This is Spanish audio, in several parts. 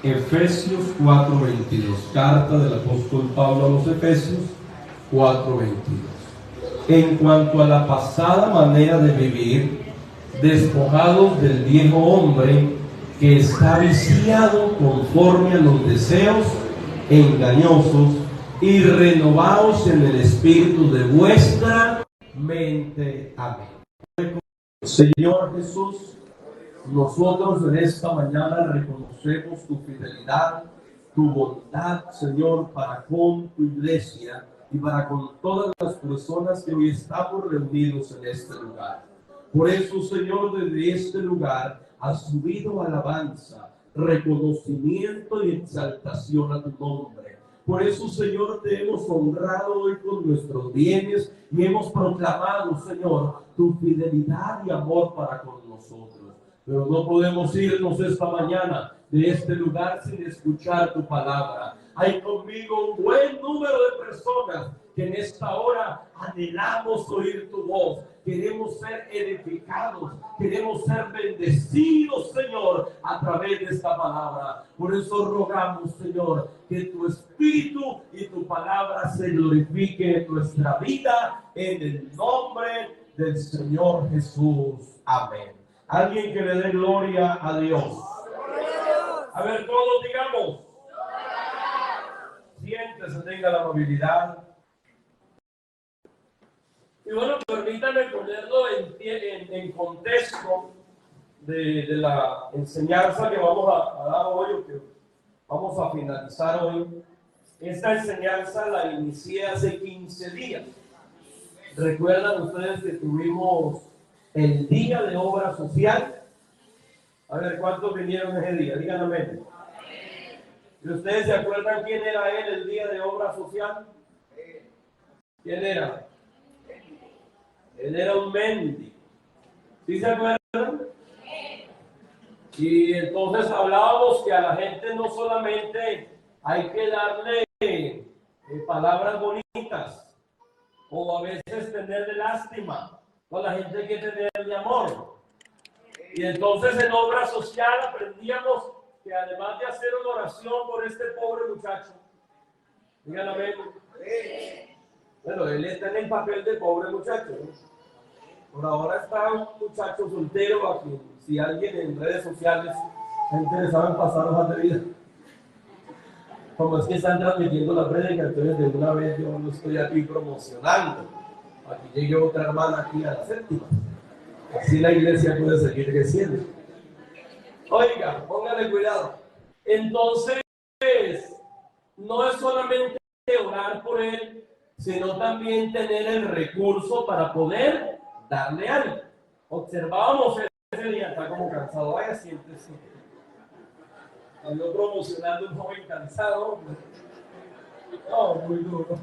Efesios 4:22, carta del apóstol Pablo a los Efesios 4:22. En cuanto a la pasada manera de vivir, despojados del viejo hombre que está viciado conforme a los deseos engañosos, y renovaos en el espíritu de vuestra mente. Amén. Señor Jesús, nosotros en esta mañana reconocemos tu fidelidad, tu bondad, Señor, para con tu iglesia y para con todas las personas que hoy estamos reunidos en este lugar. Por eso, Señor, desde este lugar ha subido alabanza, reconocimiento y exaltación a tu nombre. Por eso, Señor, te hemos honrado hoy con nuestros bienes y hemos proclamado, Señor, tu fidelidad y amor para con nosotros. Pero no podemos irnos esta mañana de este lugar sin escuchar tu palabra. Hay conmigo un buen número de personas que en esta hora anhelamos oír tu voz. Queremos ser edificados, queremos ser bendecidos, Señor, a través de esta palabra. Por eso rogamos, Señor, que tu Espíritu y tu palabra se glorifique en nuestra vida, en el nombre del Señor Jesús. Amén. Alguien que le dé gloria a Dios. A ver, todos digamos. Siéntese, tenga la amabilidad. Y bueno, permítanme ponerlo en contexto de la enseñanza que vamos a dar hoy, o que vamos a finalizar hoy. Esta enseñanza la inicié hace 15 días. ¿Recuerdan ustedes que tuvimos el día de obra social? A ver, ¿cuántos vinieron ese día? Díganme. ¿Y ustedes se acuerdan quién era él el día de obra social? ¿Quién era? Él era un mendigo. ¿Sí se acuerdan? Y entonces hablábamos que a la gente no solamente hay que darle palabras bonitas o a veces tenerle lástima, o a la gente hay que tenerle amor. Y entonces en obra social aprendíamos que además de hacer una oración por este pobre muchacho, díganme, bueno, él está en el papel de pobre muchacho, ¿no? Por ahora está un muchacho soltero a quien, si alguien en redes sociales está interesado en pasar hojas de vida, como es que están transmitiendo la prédica, entonces de una vez yo lo estoy aquí promocionando. Aquí llegue otra hermana aquí a la séptima. Así la iglesia puede seguir creciendo. Oiga, póngale cuidado. Entonces, no es solamente orar por él, sino también tener el recurso para poder darle algo. Observábamos ese día, está como cansado, vaya, siéntese. Ando promocionando un joven cansado. No, muy duro.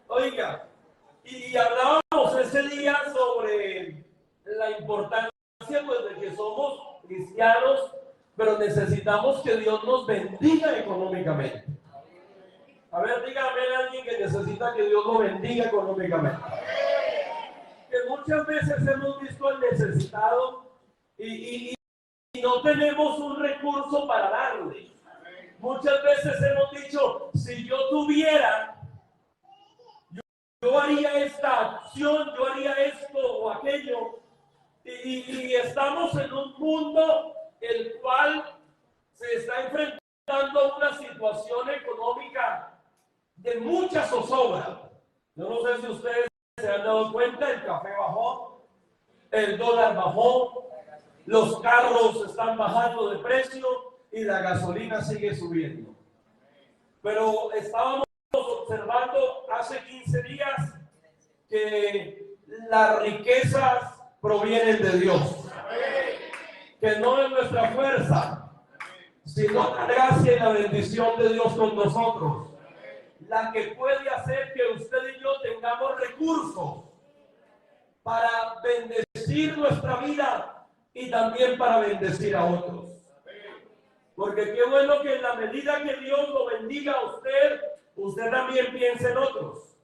Oiga, y hablábamos ese día sobre la importancia, pues, de que somos cristianos, pero necesitamos que Dios nos bendiga económicamente. A ver, dígame a alguien que necesita que Dios lo bendiga económicamente. Que muchas veces hemos visto al necesitado y no tenemos un recurso para darle. Muchas veces hemos dicho, si yo tuviera, yo haría esta acción, yo haría esto o aquello. Y estamos en un mundo el cual se está enfrentando a una situación económica de mucha zozobra. Yo no sé si ustedes se han dado cuenta, el café bajó, el dólar bajó, los carros están bajando de precio y la gasolina sigue subiendo. Pero estábamos observando hace 15 días que las riquezas provienen de Dios, que no es nuestra fuerza, sino la gracia y la bendición de Dios con nosotros, la que puede hacer que usted y yo tengamos recursos para bendecir nuestra vida y también para bendecir a otros. Porque qué bueno que en la medida que Dios lo bendiga a usted, usted también piense en otros.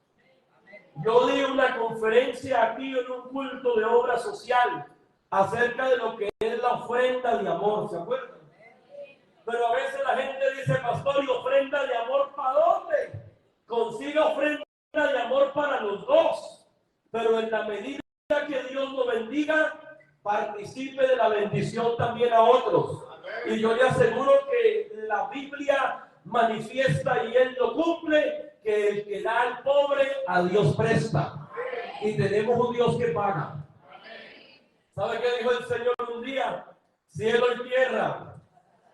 Yo di una conferencia aquí en un culto de obra social acerca de lo que es la ofrenda de amor, ¿se acuerdan? bendiga ofrenda de amor para los dos, pero en la medida que Dios lo bendiga, participe de la bendición también a otros. Y yo le aseguro que la Biblia manifiesta, y Él lo cumple, que el que da al pobre, a Dios presta. Y tenemos un Dios que paga. ¿Sabe qué dijo el Señor un día? Cielo y tierra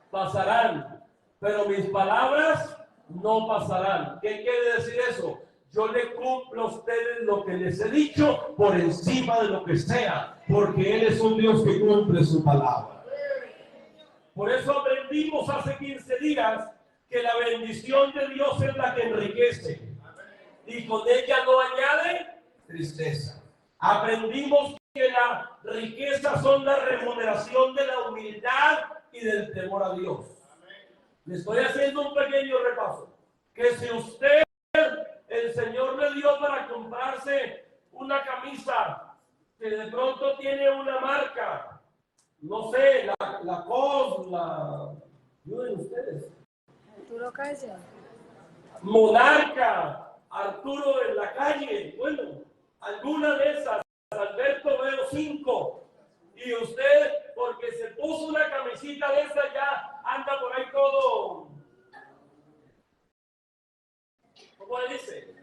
pasarán, pero mis palabras no pasarán. ¿Qué quiere decir eso? Yo le cumplo a ustedes lo que les he dicho por encima de lo que sea, porque Él es un Dios que cumple su palabra. Por eso aprendimos hace 15 días que la bendición de Dios es la que enriquece y con ella no añade tristeza. Aprendimos que la riqueza son la remuneración de la humildad y del temor a Dios. Le estoy haciendo un pequeño repaso. Que si usted, el Señor le dio para comprarse una camisa que de pronto tiene una marca, no sé, la COS, ayuden ustedes. Arturo Calle. Monarca, Arturo en la calle, bueno, alguna de esas, Alberto veo 5, y usted, porque se puso una camisita de esa, ya anda por ahí todo, ¿cómo le dice?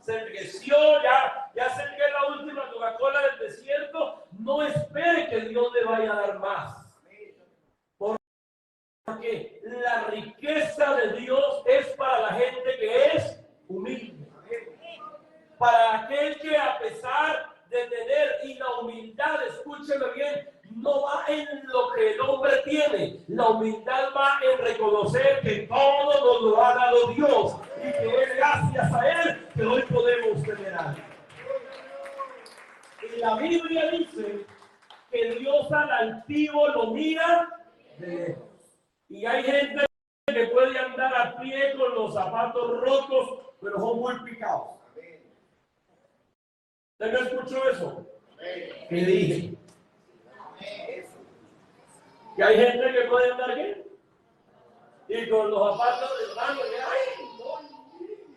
Se enriqueció, ya se que es la última Coca-Cola del desierto. No espere que Dios le vaya a dar más. Porque la riqueza de Dios es para la gente que es humilde. Para aquel que, a pesar de tener, y la humildad, escúcheme bien, no va en lo que el hombre tiene. La humildad va en reconocer que todo nos lo ha dado Dios y que es gracias a Él que hoy podemos tener algo. Y la Biblia dice que Dios al altivo lo mira de lejos. Y hay gente que puede andar a pie con los zapatos rotos, pero son muy picados. ¿Usted me escuchó eso? ¿Qué dije? Que hay gente que puede andar bien y con los zapatos de mano, ¡ay! No,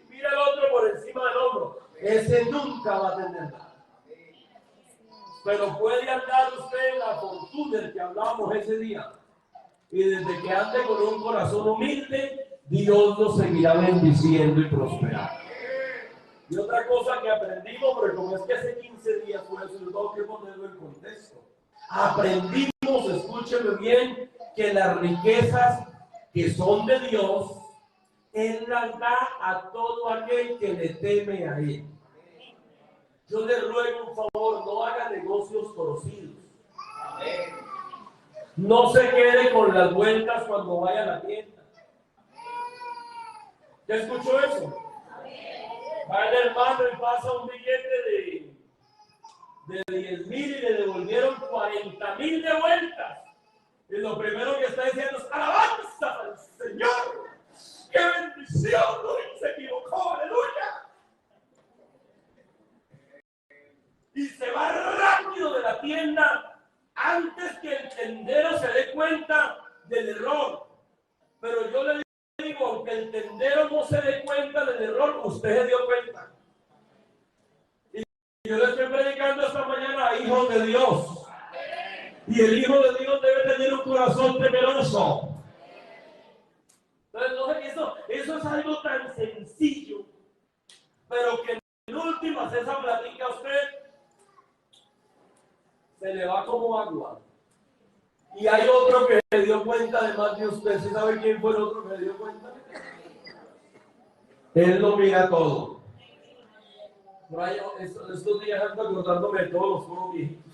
mira el otro por encima del hombro. Ese nunca va a tener nada. Pero puede andar usted en la fortuna del que hablábamos ese día. Y desde que ande con un corazón humilde, Dios lo seguirá bendiciendo y prosperando. Y otra cosa que aprendimos, porque como es que hace 15 días, por eso yo tengo que ponerlo en contexto. Aprendimos, escúcheme bien, que las riquezas que son de Dios, Él las da a todo aquel que le teme a Él. Yo le ruego un favor, no haga negocios torcidos. No se quede con las vueltas cuando vaya a la tienda. ¿Ya escuchó eso? Va el hermano y pasa un billete de 10,000 y le devolvieron 40,000 de vueltas. Y lo primero que está diciendo es alabanza al Señor. ¡Qué bendición! ¡Uy, se equivocó! ¡Aleluya! Y se va rápido de la tienda antes que el tendero se dé cuenta del error. Pero yo le digo, aunque el tendero no se dé cuenta del error, usted se dio cuenta. Y yo le estoy predicando esta mañana a hijos de Dios. Y el hijo de Dios debe tener un corazón temeroso. Entonces, no, eso es algo tan sencillo, pero que en últimas esa platica a usted se le va como agua. Y hay otro que se dio cuenta, además de usted. ¿Sí sabe quién fue el otro que se dio cuenta? Él lo mira todo. Por ahí, estos días ando acordándome de todos los coros viejitos.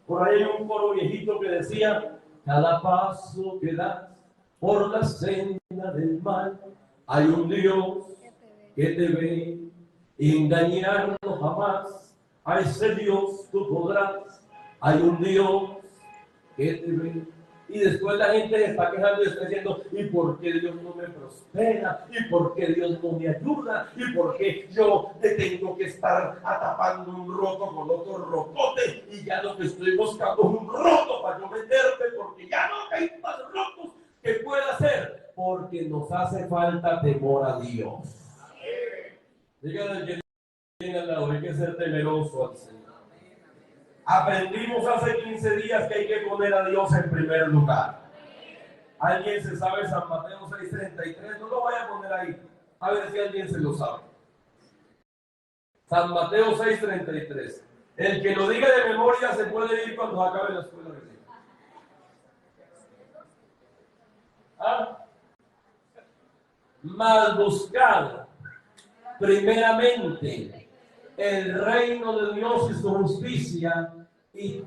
Por ahí hay un coro viejito que decía: cada paso que das por la senda del mal, hay un Dios que te ve. Engañarnos jamás, a ese Dios tú podrás. Hay un Dios que te ve. Y después la gente está quejando y está diciendo: ¿y por qué Dios no me prospera? ¿Y por qué Dios no me ayuda? ¿Y por qué yo te tengo que estar atapando un roto con otro rotote? Y ya lo que estoy buscando es un roto para yo meterte, porque ya no hay más rotos que pueda hacer. Porque nos hace falta temor a Dios. Díganle que tiene al lado, hay que ser temeroso al Señor. Aprendimos hace 15 días que hay que poner a Dios en primer lugar. ¿Alguien se sabe San Mateo 6:33? No lo vaya a poner ahí. A ver si alguien se lo sabe. San Mateo 6:33. El que lo diga de memoria se puede ir cuando acabe la escuela de Dios. ¿Ah? Mas buscad primeramente el reino de Dios y su justicia, y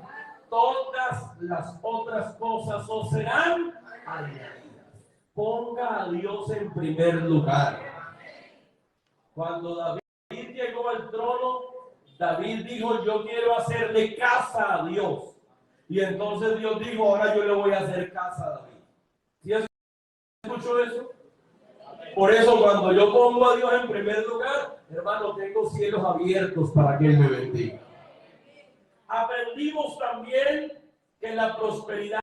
todas las otras cosas os serán añadidas. Ponga a Dios en primer lugar. Cuando David llegó al trono, David dijo: yo quiero hacerle casa a Dios. Y entonces Dios dijo: ahora yo le voy a hacer casa a David. ¿Sí escuchó eso? Por eso cuando yo pongo a Dios en primer lugar, hermano, tengo cielos abiertos para que Él me bendiga. Aprendimos también que la prosperidad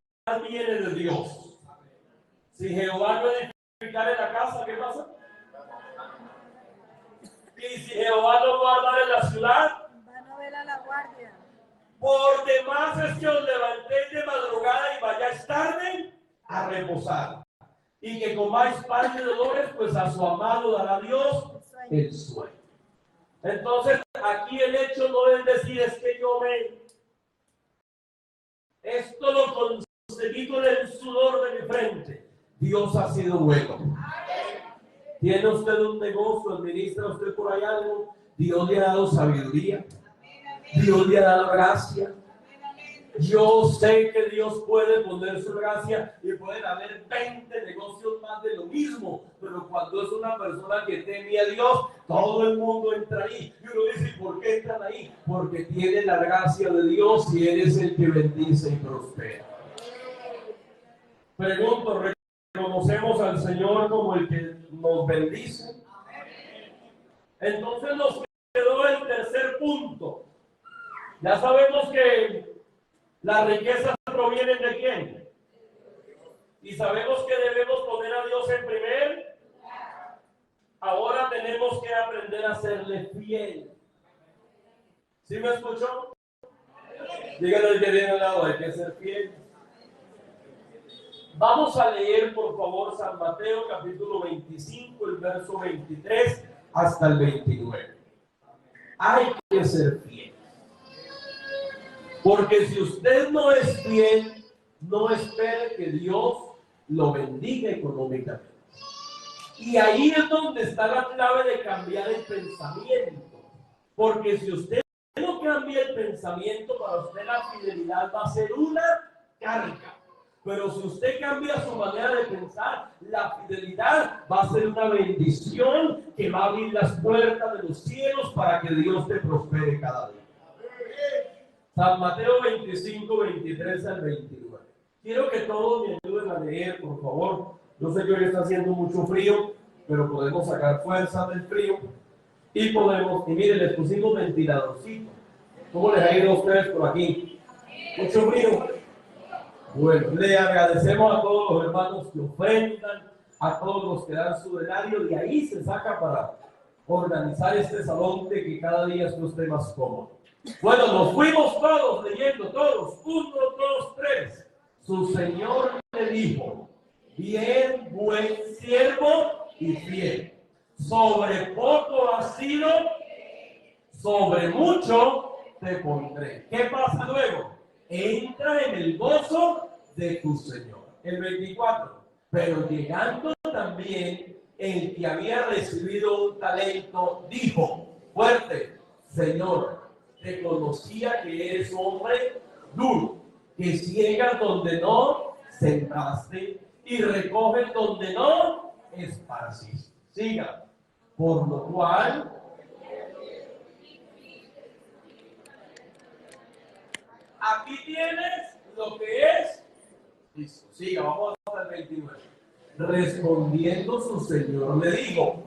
viene de Dios. Si Jehová no edificare la casa, ¿qué pasa? Y si Jehová no guardare la ciudad, vano vela la guardia. Por demás es que os levantéis de madrugada y vayáis tarde a reposar, y que comáis pan de dolores, pues a su amado dará Dios el sueño. Entonces, aquí el hecho no es decir: es que esto lo conseguí con el sudor de mi frente. Dios ha sido bueno. ¿Tiene usted un negocio? ¿Administra usted por ahí algo? Dios le ha dado sabiduría. Dios le ha dado gracia. Yo sé que Dios puede poner su gracia y pueden haber 20 negocios más de lo mismo, pero cuando es una persona que teme a Dios, todo el mundo entra ahí. Y uno dice: ¿y por qué entran ahí? Porque tiene la gracia de Dios y Él es el que bendice y prospera. Pregunto: ¿reconocemos al Señor como el que nos bendice? Entonces nos quedó el tercer punto. Ya sabemos que las riquezas provienen de quién. Y sabemos que debemos poner a Dios en primer. Ahora tenemos que aprender a serle fiel. ¿Sí me escuchó? Díganle al que viene al lado: hay que ser fiel. Vamos a leer, por favor, San Mateo capítulo 25, el verso 23 hasta el 29. Hay que ser fiel. Porque si usted no es fiel, no espere que Dios lo bendiga económicamente. Y ahí es donde está la clave de cambiar el pensamiento. Porque si usted no cambia el pensamiento, para usted la fidelidad va a ser una carga. Pero si usted cambia su manera de pensar, la fidelidad va a ser una bendición que va a abrir las puertas de los cielos para que Dios te prospere cada día. San Mateo 25, 23 al 29. Quiero que todos me ayuden a leer, por favor. Yo sé que hoy está haciendo mucho frío, pero podemos sacar fuerza del frío. Y miren, les pusimos ventiladorcito. ¿Cómo les ha ido a ustedes por aquí? ¿Mucho frío? Bueno, le agradecemos a todos los hermanos que ofrendan, a todos los que dan su denario. De ahí se saca para organizar este salón de que cada día esté más cómodo. Bueno, nos fuimos todos leyendo, todos. 1, 2, 3. Su Señor le dijo: bien, buen siervo y fiel. Sobre poco has sido, sobre mucho te pondré. ¿Qué pasa luego? Entra en el gozo de tu Señor. El 24. Pero llegando también el que había recibido un talento, dijo fuerte: Señor, te conocía que eres hombre duro, que ciegas donde no sembraste y recoges donde no esparciste. Siga. Por lo cual, aquí tienes lo que es. Listo. Siga, vamos hasta el 29. Respondiendo su Señor le dijo: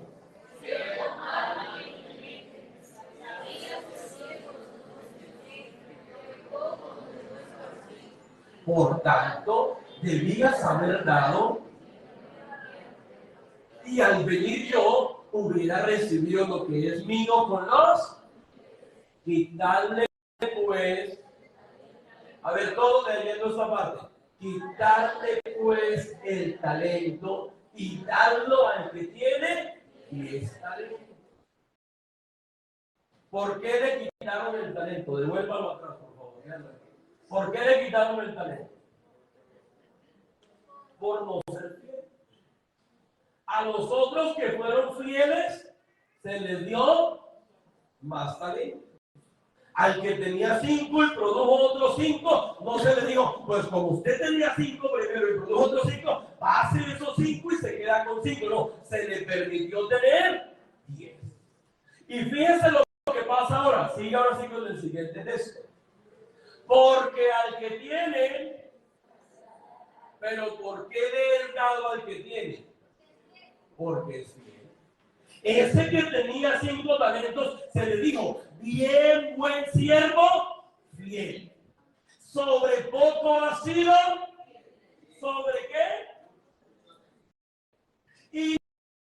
por tanto, debías haber dado, y al venir yo, hubiera recibido lo que es mío con los, quitarle pues, a ver, todos leyendo esta parte, quitarle pues el talento y darlo al que tiene 10 talentos. ¿Por qué le quitaron el talento? Devuélvalo atrás, por favor. ¿Por qué le quitaron el talento? Por no ser fiel. A los otros que fueron fieles se les dio más talento. Al que tenía 5 y produjo otros 5, no se le dijo, pues como usted tenía 5 primero y produjo otros 5, pase esos 5 y se queda con 5. No, se le permitió tener 10. Y fíjense lo que pasa ahora. Sigue ahora sí con el siguiente texto. Porque al que tiene, pero ¿por qué le he dado al que tiene? Porque es fiel. Ese que tenía 5 talentos se le dijo, bien buen siervo, fiel. Sobre poco ha sido, ¿sobre qué?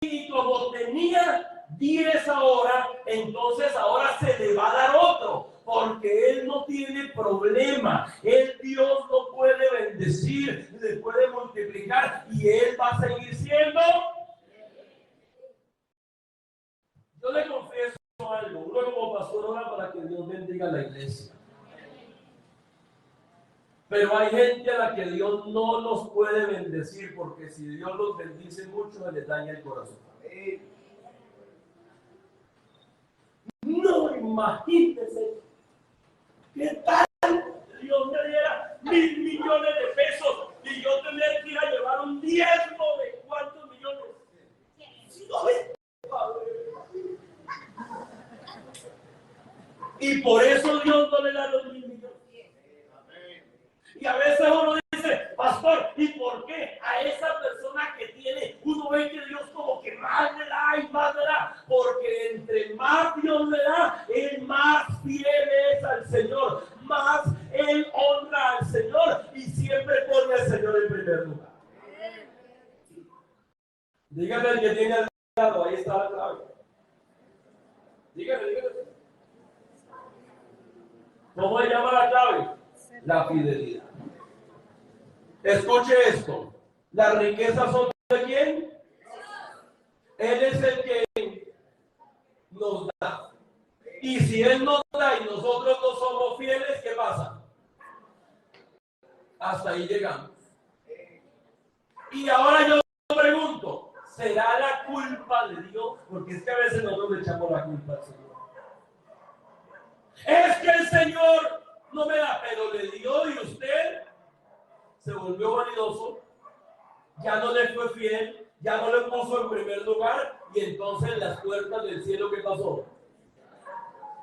Y como tenía 10 ahora, entonces ahora se le va a dar otro, porque él no tiene problema. Dios lo puede bendecir, le puede multiplicar y él va a seguir siendo. Yo le confieso algo, uno como pastor ora para que Dios bendiga a la iglesia. Pero hay gente a la que Dios no los puede bendecir, porque si Dios los bendice mucho, se les daña el corazón. No, imagínense qué tal Dios me diera 1.000 millones de pesos y yo tendría que ir a llevar un diezmo de ¿cuántos millones? 90. Y por eso Dios no le da los 1.000 millones. Y a veces uno dice, pastor, ¿y por qué a esa persona que tiene, uno ve que Dios como que más le da y más le da? Porque entre más Dios le da, él más fiel es al Señor, más él honra al Señor y siempre pone al Señor en primer lugar. Dígame el que tiene al lado, ahí está la clave. Dígame. ¿Cómo se llama la clave? La fidelidad. Escuche esto. ¿Las riquezas son de quién? Él es el que nos da. Y si Él nos da y nosotros no somos fieles, ¿qué pasa? Hasta ahí llegamos. Y ahora yo pregunto, ¿será la culpa de Dios? Porque es que a veces nosotros le echamos la culpa al Señor. Es que el Señor no me da, pero le dio y usted se volvió vanidoso, ya no le fue fiel, ya no le puso en primer lugar y entonces las puertas del cielo, ¿qué pasó?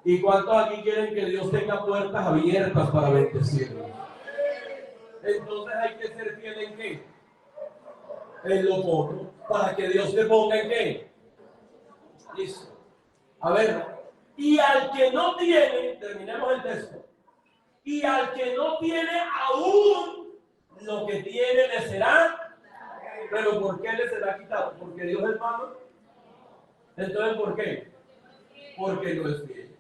¿Y cuántos aquí quieren que Dios tenga puertas abiertas para bendecirlos? Entonces hay que ser fiel ¿en qué? En lo poco, para que Dios te ponga ¿en qué? Listo. A ver, y al que no tiene, terminemos el texto, y al que no tiene aún lo que tiene le será, pero ¿por qué le será quitado? ¿Porque Dios es malo? Entonces, ¿por qué? Porque no es fiel.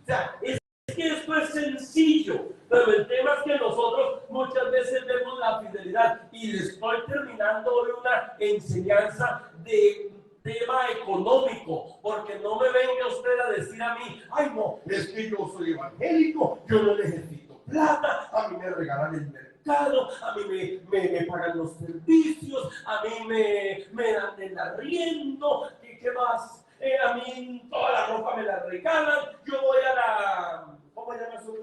O sea, es que esto es sencillo, pero el tema es que nosotros muchas veces vemos la fidelidad y le estoy terminando hoy una enseñanza de tema económico, porque no me venga usted a decir a mí, ay no, es que yo soy evangélico, yo no necesito plata, a mí me regalan el mercado, a mí me pagan los servicios, a mí me dan el arriendo, ¿y qué más? A mí toda la ropa me la regalan, yo voy a la, ¿cómo se llama eso?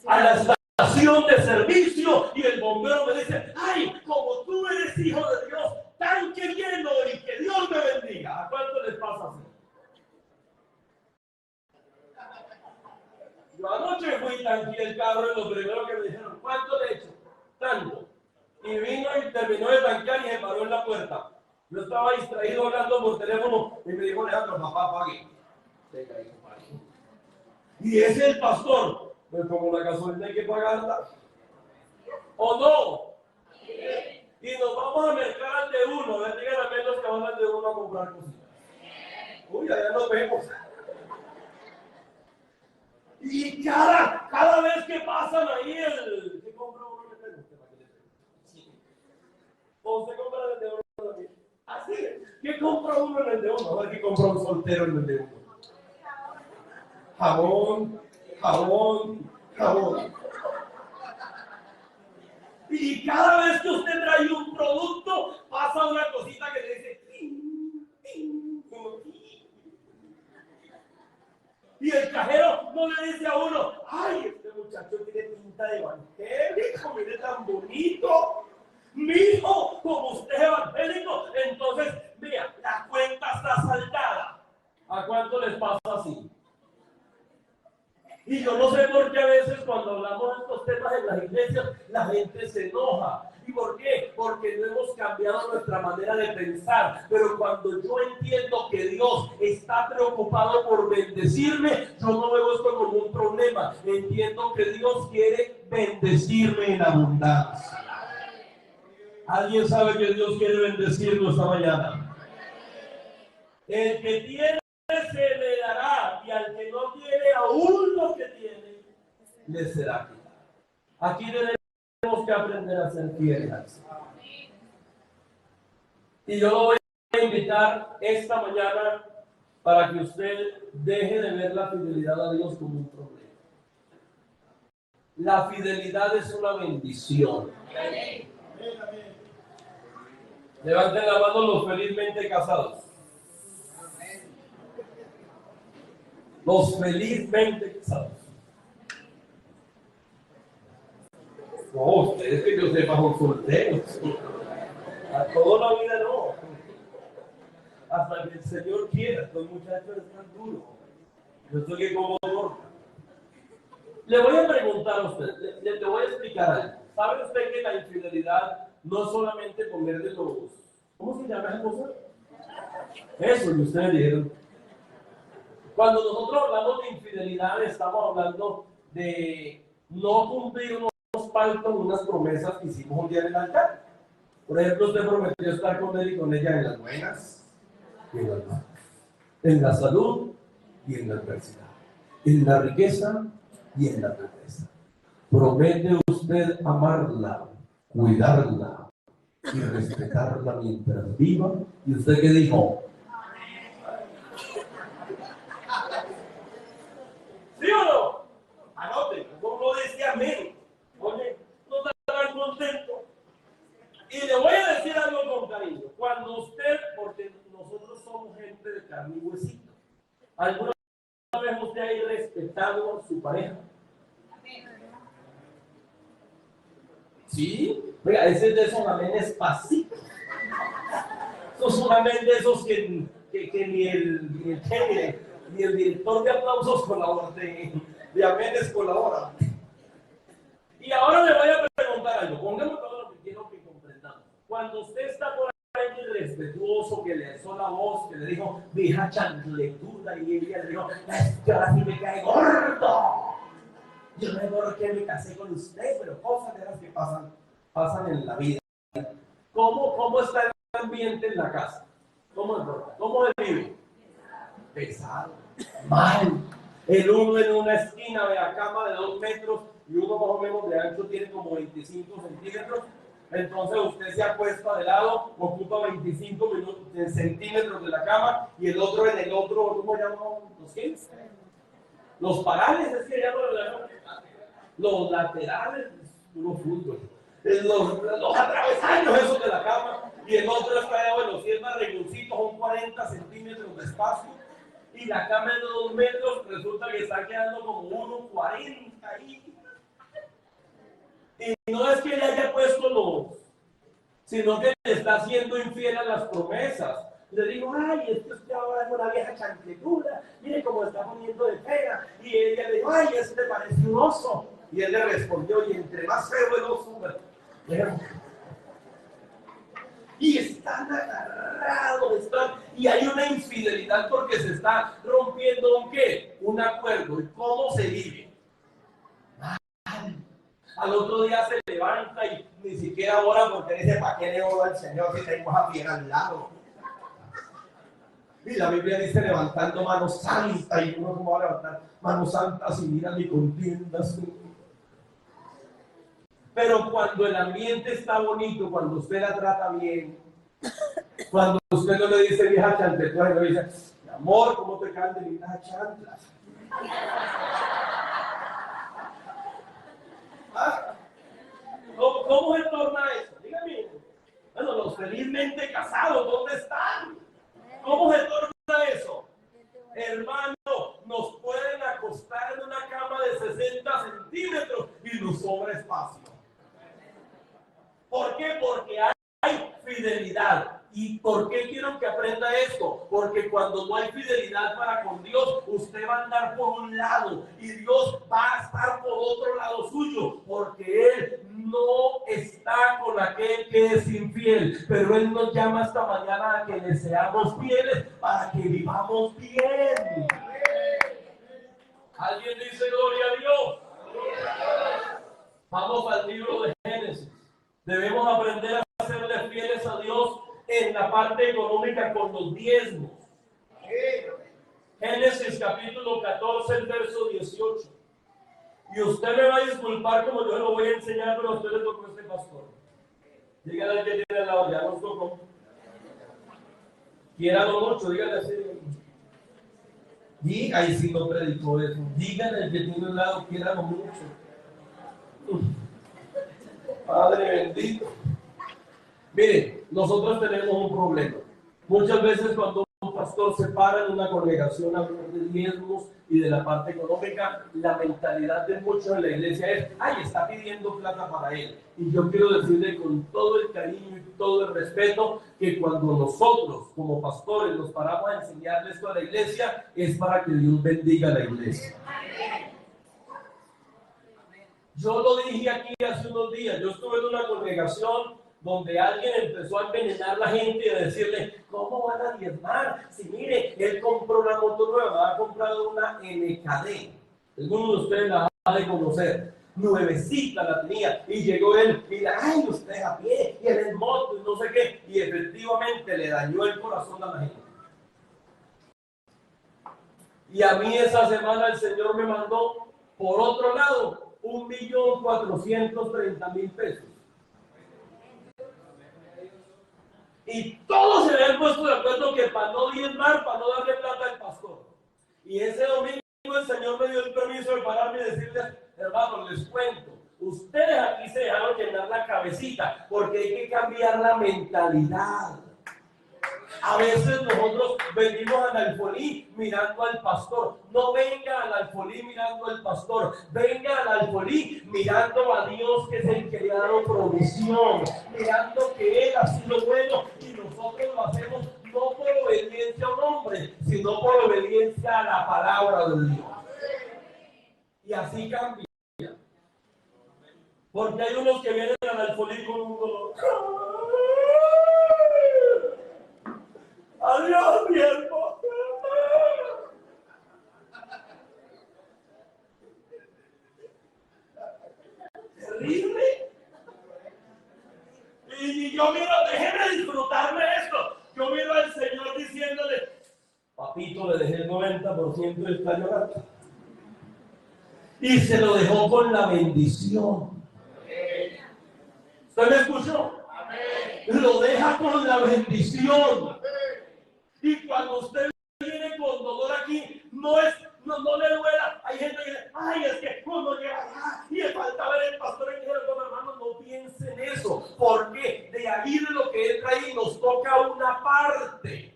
A la estación de servicio y el bombero me dice, ay, como tú eres hijo de Dios, tanque lleno y que Dios me bendiga. ¿A cuánto les pasa así? Yo anoche fui tanque el carro y lo primero que me dijeron, ¿cuánto le echo? Tanto. Y vino y terminó de tanquear y se paró en la puerta. Yo estaba distraído hablando por teléfono y me dijo, Alejandro, papá, pague. Y ese es el pastor. Pues como la gasolina hay que pagarla. ¿O no? Y nos vamos vamos a mercar al de uno. Bendigan a menos que van al de uno a comprar cositas. Uy, allá nos vemos. Y cada vez que pasan ahí ¿qué compra uno en el de uno? O se compra el de uno también. Así, ¿qué compra uno en el de uno? A ver qué compra un soltero en el de uno. Jabón, jabón, jabón. Y cada vez que usted trae un producto, pasa una cosita que le dice ting, ting, como ting. Y el cajero no le dice a uno, ay, este muchacho tiene pinta de evangélico, mire tan bonito. Mijo, como usted es evangélico, entonces, mira, la cuenta está saldada. ¿A cuánto les pasa así? Y yo no sé por qué a veces cuando hablamos de estos temas en las iglesias, la gente se enoja. ¿Y por qué? Porque no hemos cambiado nuestra manera de pensar. Pero cuando yo entiendo que Dios está preocupado por bendecirme, yo no veo esto como un problema. Entiendo que Dios quiere bendecirme en abundancia. ¿Alguien sabe que Dios quiere bendecirnos esta mañana? El que tiene se le dará, y al que no tiene aún lo que tiene, le será quitado. Aquí tenemos que aprender a ser fieles. Y yo lo voy a invitar esta mañana para que usted deje de ver la fidelidad a Dios como un problema. La fidelidad es una bendición. Levanten la mano los felizmente casados. Los felizmente casados. No, ustedes que yo sepa son solteros. A toda la vida no. Hasta que el Señor quiera. Estos muchachos están duros. Yo estoy que como gordo. Le voy a preguntar a usted, le voy a explicar algo. ¿Sabe usted que la infidelidad no es solamente comer de los... ¿Cómo se llama esa cosa? Eso que ustedes dijeron. Cuando nosotros hablamos de infidelidad, estamos hablando de no cumplir unos pactos, unas promesas que hicimos un día en el altar. Por ejemplo, usted prometió estar con él y con ella en las buenas y en las malas, en la salud y en la adversidad, en la riqueza y en la pobreza. Promete usted amarla, cuidarla y respetarla mientras viva. ¿Y usted qué dijo? ¿Sí o no? Anote, como lo decía amén. Oye, no estarán contentos. Y le voy a decir algo con cariño. Cuando usted, porque nosotros somos gente de carne y huesito, ¿alguna vez usted ha respetado a su pareja? ¿Sí? Oiga, ese es de esos amenes pasitos. Esos son amén de esos que ni el director de aplausos colabora, de amenes colabora. Y ahora le voy a preguntar algo. Pongamos todo lo que quiero que comprendamos. Cuando usted está por ahí irrespetuoso, que le alzó la voz, que le dijo, vieja chancletuda, y ella le dijo, que ahora sí me cae gordo. Yo no sé por qué me casé con usted, pero cosas de las que pasan en la vida. ¿Cómo está el ambiente en la casa? ¿Cómo vive? Pesado, mal. El uno en una esquina de la cama de 2 metros y uno más o menos de ancho tiene como 25 centímetros. Entonces usted se acuesta de lado, ocupa 25 centímetros de la cama y el otro en el otro, ¿cómo llamamos? ¿Los qué? Los parales, es que llaman los laterales, unos fútbol. Los atravesaños esos de la cama y el otro está, bueno, si es más reguncito, son 40 centímetros de espacio y la cama es de 2 metros, resulta que está quedando como 1,40 ahí. Y no es que le haya puesto sino que le está haciendo infiel a las promesas. Le digo, ay, es que usted ahora es una vieja chancletuda, mire cómo está poniendo de fea. Y ella le dijo, ay, ese le parece un oso. Y él le respondió, y entre más feo el oso, y están agarrados, y hay una infidelidad porque se está rompiendo un qué, un acuerdo. ¿Y cómo se vive? Al otro día se levanta y ni siquiera ora porque dice, ¿para qué le oro al Señor si tengo a Javier al lado? Y la Biblia dice levantando manos santas, y uno cómo va a levantar manos santas y mira ni contiendas. Pero cuando el ambiente está bonito, cuando usted la trata bien, cuando usted no le dice vieja chantetuda, le dice, mi amor, ¿cómo te caen de lindas chanclas? ¿Ah? ¿Cómo se torna eso? Dígame. Bueno, los felizmente casados, ¿dónde están? ¿Cómo se torna eso? Hermano, nos pueden acostar en una cama de 60 centímetros y nos sobra espacio. ¿Por qué? Porque hay fidelidad. ¿Y por qué quiero que aprenda esto? Porque cuando no hay fidelidad para con Dios, usted va a andar por un lado y Dios va a estar por otro lado suyo, porque Él no está con aquel que es infiel, pero Él nos llama esta mañana a que le seamos fieles para que vivamos bien. ¿Alguien dice gloria a Dios? Vamos al libro de Génesis. Debemos aprender a serle fieles a Dios en la parte económica con los diezmos. Génesis capítulo 14, el verso 18. Y usted me va a disculpar como yo lo voy a enseñar, pero a usted le tocó este pastor. Dígale al que tiene al lado, ya nos tocó. Quiéralo mucho, dígale así. Y ahí sí no predicó eso. Dígale al que tiene al lado, quiéralo mucho. Padre bendito. Miren, nosotros tenemos un problema. Muchas veces cuando un pastor se para en una congregación a hablar de diezmos y de la parte económica, la mentalidad de muchos en la iglesia es, ay, está pidiendo plata para él. Y yo quiero decirle con todo el cariño y todo el respeto que cuando nosotros como pastores nos paramos a enseñarle esto a la iglesia, es para que Dios bendiga a la iglesia. Yo lo dije aquí hace unos días, yo estuve en una congregación donde alguien empezó a envenenar a la gente y a decirle, ¿cómo van a diezmar? Si mire, él compró una moto nueva, ha comprado una NKD. Algunos de ustedes la van a conocer. Nuevecita la tenía. Y llegó él, mira, ay, usted a pie, y en moto, y no sé qué. Y efectivamente le dañó el corazón a la gente. Y a mí esa semana el Señor me mandó, por otro lado, 1.430.000 pesos. Y todos se habían puesto de acuerdo que para no diezmar, para no darle plata al pastor. Y ese domingo el Señor me dio el permiso de pararme y decirles, hermanos, les cuento, ustedes aquí se dejaron llenar la cabecita, porque hay que cambiar la mentalidad. A veces nosotros venimos al alfolí mirando al pastor. No venga al alfolí mirando al pastor. Venga al alfolí mirando a Dios, que es el que le ha dado provisión. Mirando que Él ha sido bueno y nosotros lo hacemos no por obediencia a un hombre, sino por obediencia a la palabra de Dios. Y así cambia. Porque hay unos que vienen al alfolí con un dolor. Adiós, tiempo. Terrible. Y yo miro, déjeme disfrutarme esto. Yo miro al Señor diciéndole, papito, le dejé el 90% de esta llorando. Y se lo dejó con la bendición. ¿Usted me escuchó? Lo deja con la bendición. Y cuando usted viene con dolor aquí, no le duela. Hay gente que dice, ay, es que cuando llega allá y le falta ver el pastor en el hermano, no piense en eso. Porque de ahí de lo que entra ahí nos toca una parte.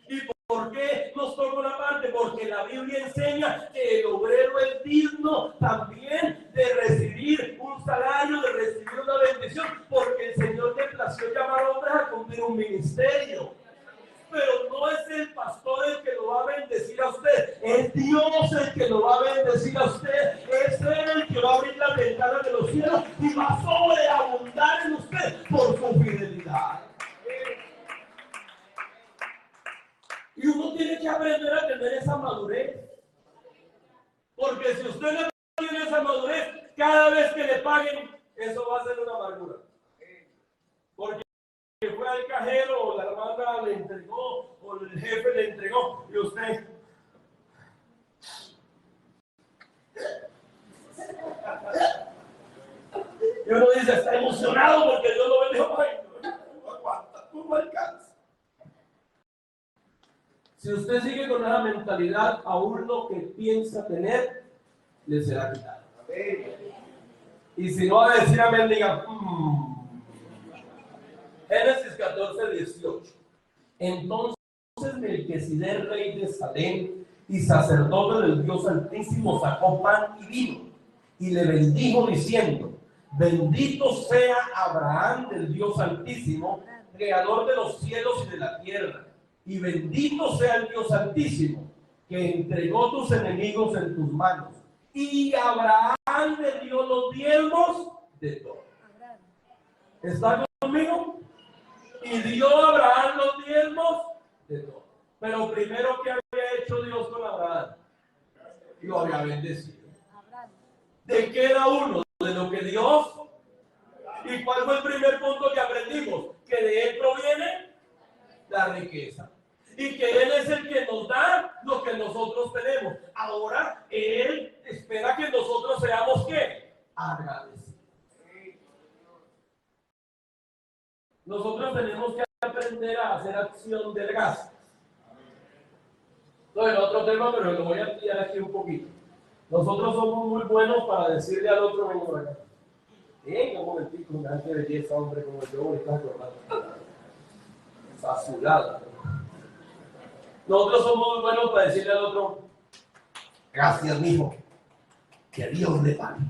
¿Y por qué nos toca una parte? Porque la Biblia enseña que el obrero es digno también de recibir un salario, de recibir una bendición, porque el Señor le plació llamar a hombres a cumplir un ministerio. Pero no es el pastor el que lo va a bendecir a usted, es Dios el que lo va a bendecir a usted, es Él el que va a abrir las ventanas de los cielos y va a sobreabundar en usted por su fidelidad. Y uno tiene que aprender a tener esa madurez, porque si usted no tiene esa madurez, cada vez que le paguen eso va a ser una amargura. Porque fue al cajero, o la hermana le entregó, o el jefe le entregó, y usted. Y uno dice, está emocionado porque Dios lo bendijo. Ay, no aguanta, no alcanza. Si usted sigue con esa mentalidad, aún lo que piensa tener, le será quitado. Y si no va a decir amén, diga, Génesis 14, 18. Entonces Melquisedec, rey de Salem y sacerdote del Dios Altísimo, sacó pan y vino y le bendijo diciendo, bendito sea Abraham del Dios Altísimo, creador de los cielos y de la tierra, y bendito sea el Dios Altísimo, que entregó tus enemigos en tus manos. Y Abraham le dio los diezmos de todo. ¿Está conmigo? Y dio a Abraham los diezmos de todo. Pero primero, ¿qué había hecho Dios con Abraham? Lo había bendecido. ¿De qué era uno? De lo que Dios. ¿Y cuál fue el primer punto que aprendimos? Que de Él proviene la riqueza. Y que Él es el que nos da lo que nosotros tenemos. Ahora, Él espera que nosotros seamos, ¿qué? Agradecidos. Nosotros tenemos que aprender a hacer acción de gracias. No, el otro tema, pero lo voy a ampliar aquí un poquito. Nosotros somos muy buenos para decirle al otro, vengo por acá. Venga, un momentico, una de belleza, hombre, como yo, ahorita acordando. Azulada. Nosotros somos muy buenos para decirle al otro, gracias, mijo, que Dios le pague.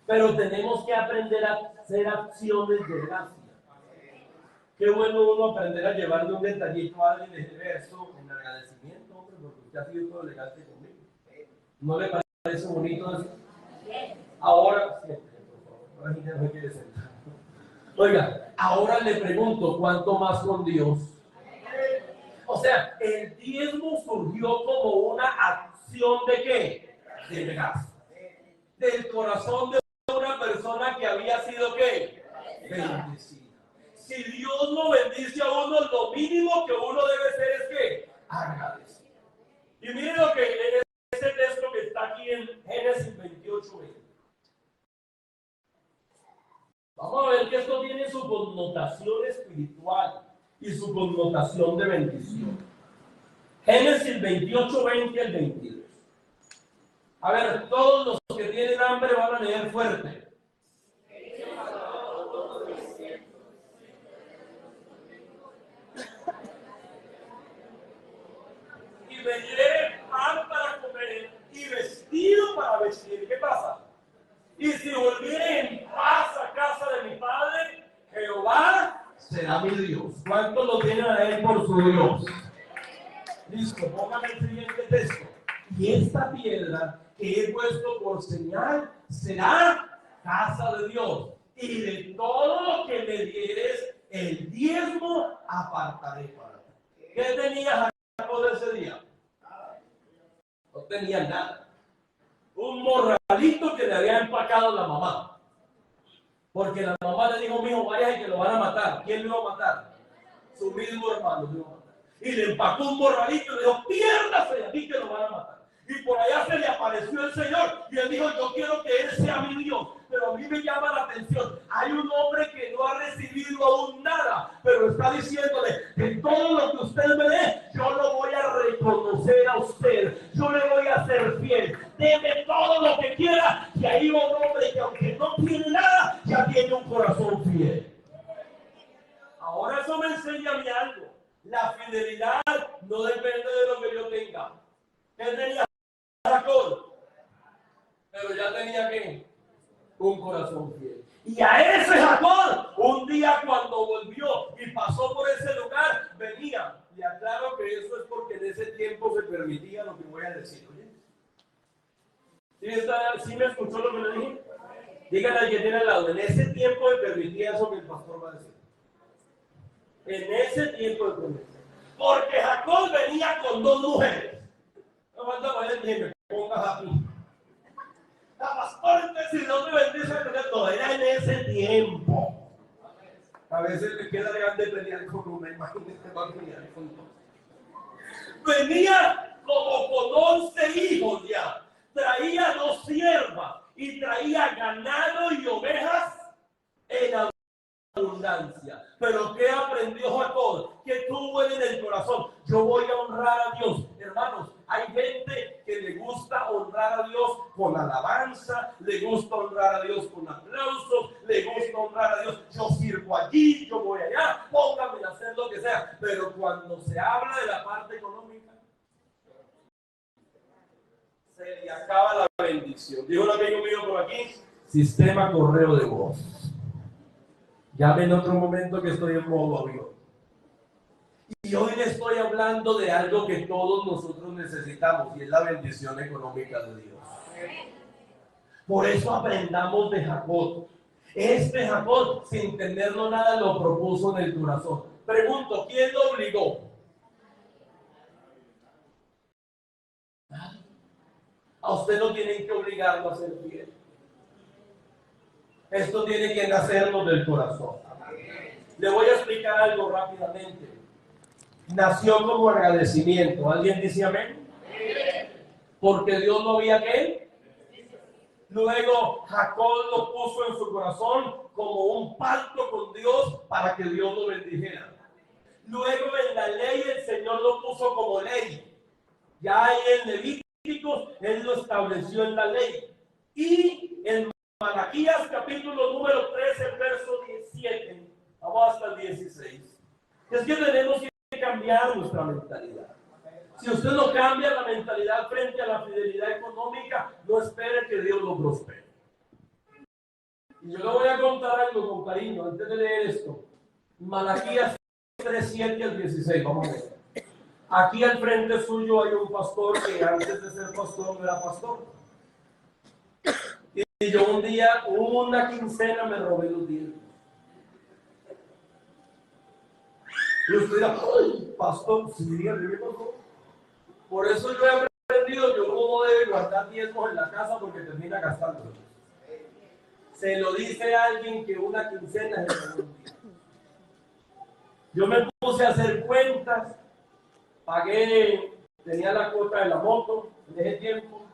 Pero tenemos que aprender a hacer acciones de gracia. Qué bueno uno aprender a llevarle un detallito a alguien y decirle eso en agradecimiento, hombre, porque usted ha sido todo elegante conmigo. ¿No le parece bonito eso? Ahora, siempre, por favor, ahora no quiere sentar. Oiga, ahora le pregunto, ¿cuánto más con Dios? O sea, el diezmo surgió como una acción ¿de qué? De gracia. Del corazón de una persona que había sido ¿qué? Bendecida. Si Dios lo bendice a uno, lo mínimo que uno debe ser es ¿qué? Agradecido. Y miren lo que en ese texto que está aquí en Génesis 28:20. Vamos a ver que esto tiene su connotación espiritual y su connotación de bendición. Génesis 28:20 al 22. A ver, todos los que tienen hambre van a leer fuerte. Y me diré pan para comer y vestido para vestir. ¿Qué pasa? Y si volviere en paz a casa de mi padre, Jehová será mi Dios. ¿Cuántos lo tienen a él por su Dios? Listo, póngame el siguiente texto. Y esta piedra que he puesto por señal será casa de Dios. Y de todo lo que me dieres, el diezmo apartaré para ti. ¿Qué tenía Jacob ese día? No tenía nada. Un morralito que le había empacado la mamá. Porque la mamá le dijo, mijo, vaya y que lo van a matar. ¿Quién lo iba a matar? Su mismo hermano lo iba a matar. Y le empacó un morralito y le dijo, piérdase, aquí que lo van a matar. Y por allá se le apareció el Señor y él dijo, yo quiero que Él sea mi Dios. Pero a mí me llama la atención, hay un hombre que no ha recibido aún nada, pero está diciéndole que todo lo que usted me dé, yo lo voy a reconocer a usted, yo le voy a ser fiel, deme todo lo que quiera. Y ahí va un hombre que aunque no tiene nada, ya tiene un corazón fiel. Ahora eso me enseña a mí algo, la fidelidad no depende de lo que yo tenga. Él tenía Jacob, pero ya tenía que un corazón fiel. Y a ese Jacob, un día cuando volvió y pasó por ese lugar, venía. Y aclaro que eso es porque en ese tiempo se permitía lo que voy a decir. ¿Oye? ¿Sí me escuchó lo que le dije? Díganle a quien tiene al lado, en ese tiempo se permitía eso que el pastor va a decir. En ese tiempo se permitía. Porque Jacob venía con dos mujeres. No falta para él que me pongas aquí. La pastora, entonces, si no me bendice, no era en ese tiempo. A veces le queda grande pelear con una, imagínate, va a pelear con dos. Venía como con 11 hijos ya. Traía 2 siervas y traía ganado y ovejas en abundancia. Pero ¿qué aprendió Jacob? ¿Qué tuvo él en el corazón? Yo voy a honrar a Dios. Hermanos, hay gente que le gusta honrar a Dios con alabanza, le gusta honrar a Dios con aplausos, le gusta honrar a Dios. Yo sirvo allí, yo voy allá, póngame a hacer lo que sea. Pero cuando se habla de la parte económica, se le acaba la bendición. Dijo un amigo mío por aquí, sistema correo de voz. Llame en otro momento que estoy en modo avión. Y hoy le estoy hablando de algo que todos nosotros necesitamos y es la bendición económica de Dios. Por eso aprendamos de Jacob. Este Jacob, sin tenerlo nada, lo propuso en el corazón. Pregunto, ¿quién lo obligó? A usted no tienen que obligarlo a ser fiel. Esto tiene que nacernos del corazón. Le voy a explicar algo rápidamente. Nació como agradecimiento. ¿Alguien dice amén? Porque Dios no había que. Luego Jacob lo puso en su corazón como un pacto con Dios para que Dios lo bendijera. Luego en la ley el Señor lo puso como ley. Ya en Levíticos Él lo estableció en la ley. Y en Malaquías capítulo número 3, el verso 17, vamos hasta el 16. Es que tenemos que cambiar nuestra mentalidad. Si usted no cambia la mentalidad frente a la fidelidad económica, no espere que Dios lo prospere. Y yo le voy a contar algo con cariño antes de leer esto. Malaquías 3, 7 al 16, vamos a ver. Aquí al frente suyo hay un pastor que antes de ser pastor no era pastor. Y yo un día, una quincena, me robé los dientes. Y usted dirá, ¡ay, pastor! Sí, dígame, ¿qué pasó? Por eso yo he aprendido que uno no debe guardar diezmos en la casa porque termina gastándolo. Se lo dice a alguien que una quincena es el un día. Yo me puse a hacer cuentas, pagué, tenía la cuota de la moto en ese tiempo,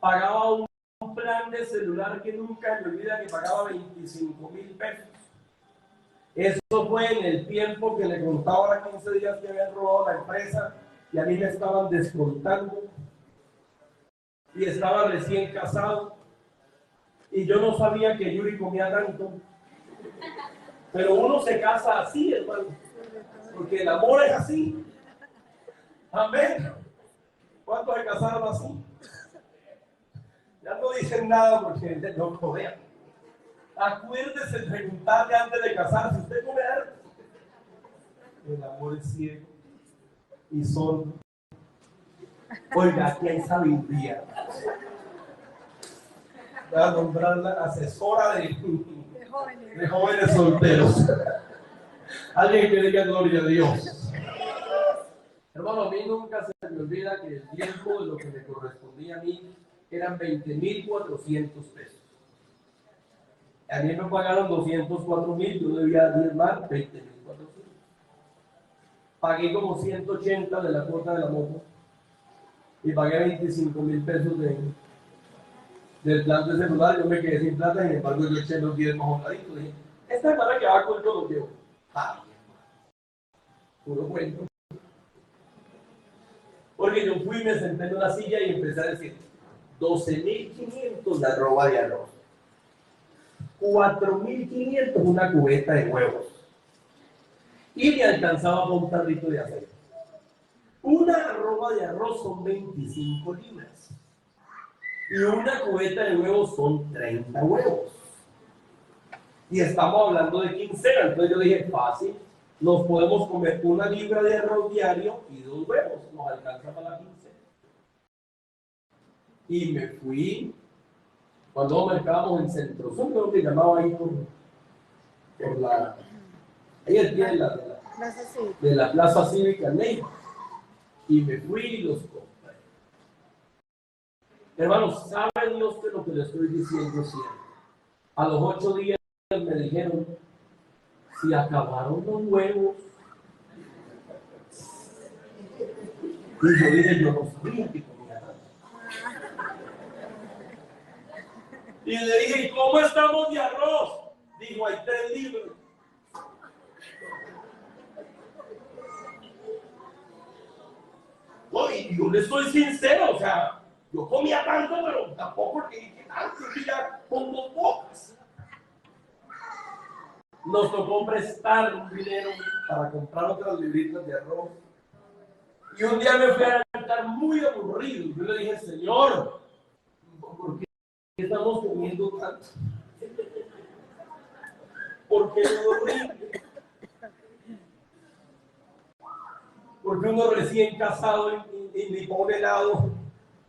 pagaba un plan de celular que nunca me olvida que pagaba 25,000 pesos. Eso fue en el tiempo que le contaba a 15 días que habían robado la empresa y a mí me estaban descontando y estaba recién casado y yo no sabía que Yuri comía tanto. Pero uno se casa así, hermano, porque el amor es así. Amén. ¿Cuántos se casaron así? Ya no dicen nada porque no comen. Acuérdese de preguntarle antes de casarse, ¿usted come algo? El amor es ciego y sordo. Oiga, aquí hay sabiduría. Voy a nombrar la asesora de jóvenes solteros. Alguien que diga gloria a Dios. Hermano, a mí nunca se me olvida que el tiempo de lo que me correspondía a mí eran 20,400 pesos. A mí me pagaron 204,000, yo debía diezmar 20,400. Pagué como 180 de la cuota de la moto y pagué 25,000 pesos del plan de celular. Yo me quedé sin plata, sin embargo yo eché los 10 más honraditos. Dije, esta semana que va con yo lo llevo. Puro cuento. Porque yo fui, me senté en una silla y empecé a decir, 12,500 la roba de arroz. 4,500 una cubeta de huevos. Y me alcanzaba con un tarrito de aceite. Una arroba de arroz son 25 libras. Y una cubeta de huevos son 30 huevos. Y estamos hablando de quincena. Entonces yo dije, fácil, nos podemos comer 1 libra de arroz diario y 2 huevos. Nos alcanza para la quincena. Y me fui. Cuando mercábamos en Centro Sur, creo que llamaba ahí por la. Ahí el pie de la Plaza Cívica Neiva. Y me fui y los compré. Hermanos, ¿sabe Dios que lo que le estoy diciendo es cierto? A los 8 días me dijeron, si acabaron los huevos. Y yo dije, yo no sabía que comía tanto. Y le dije, ¿y cómo estamos de arroz? Dijo, hay 3 libras. No, y yo le soy sincero, o sea, yo comía tanto, pero tampoco que tanto, ya con 2 bocas. Nos tocó prestar un dinero para comprar otras libritas de arroz. Y un día me fui a estar muy aburrido. Yo le dije, Señor, ¿por qué estamos comiendo tanto? ¿Por qué es horrible? Porque uno recién casado y ni pone helado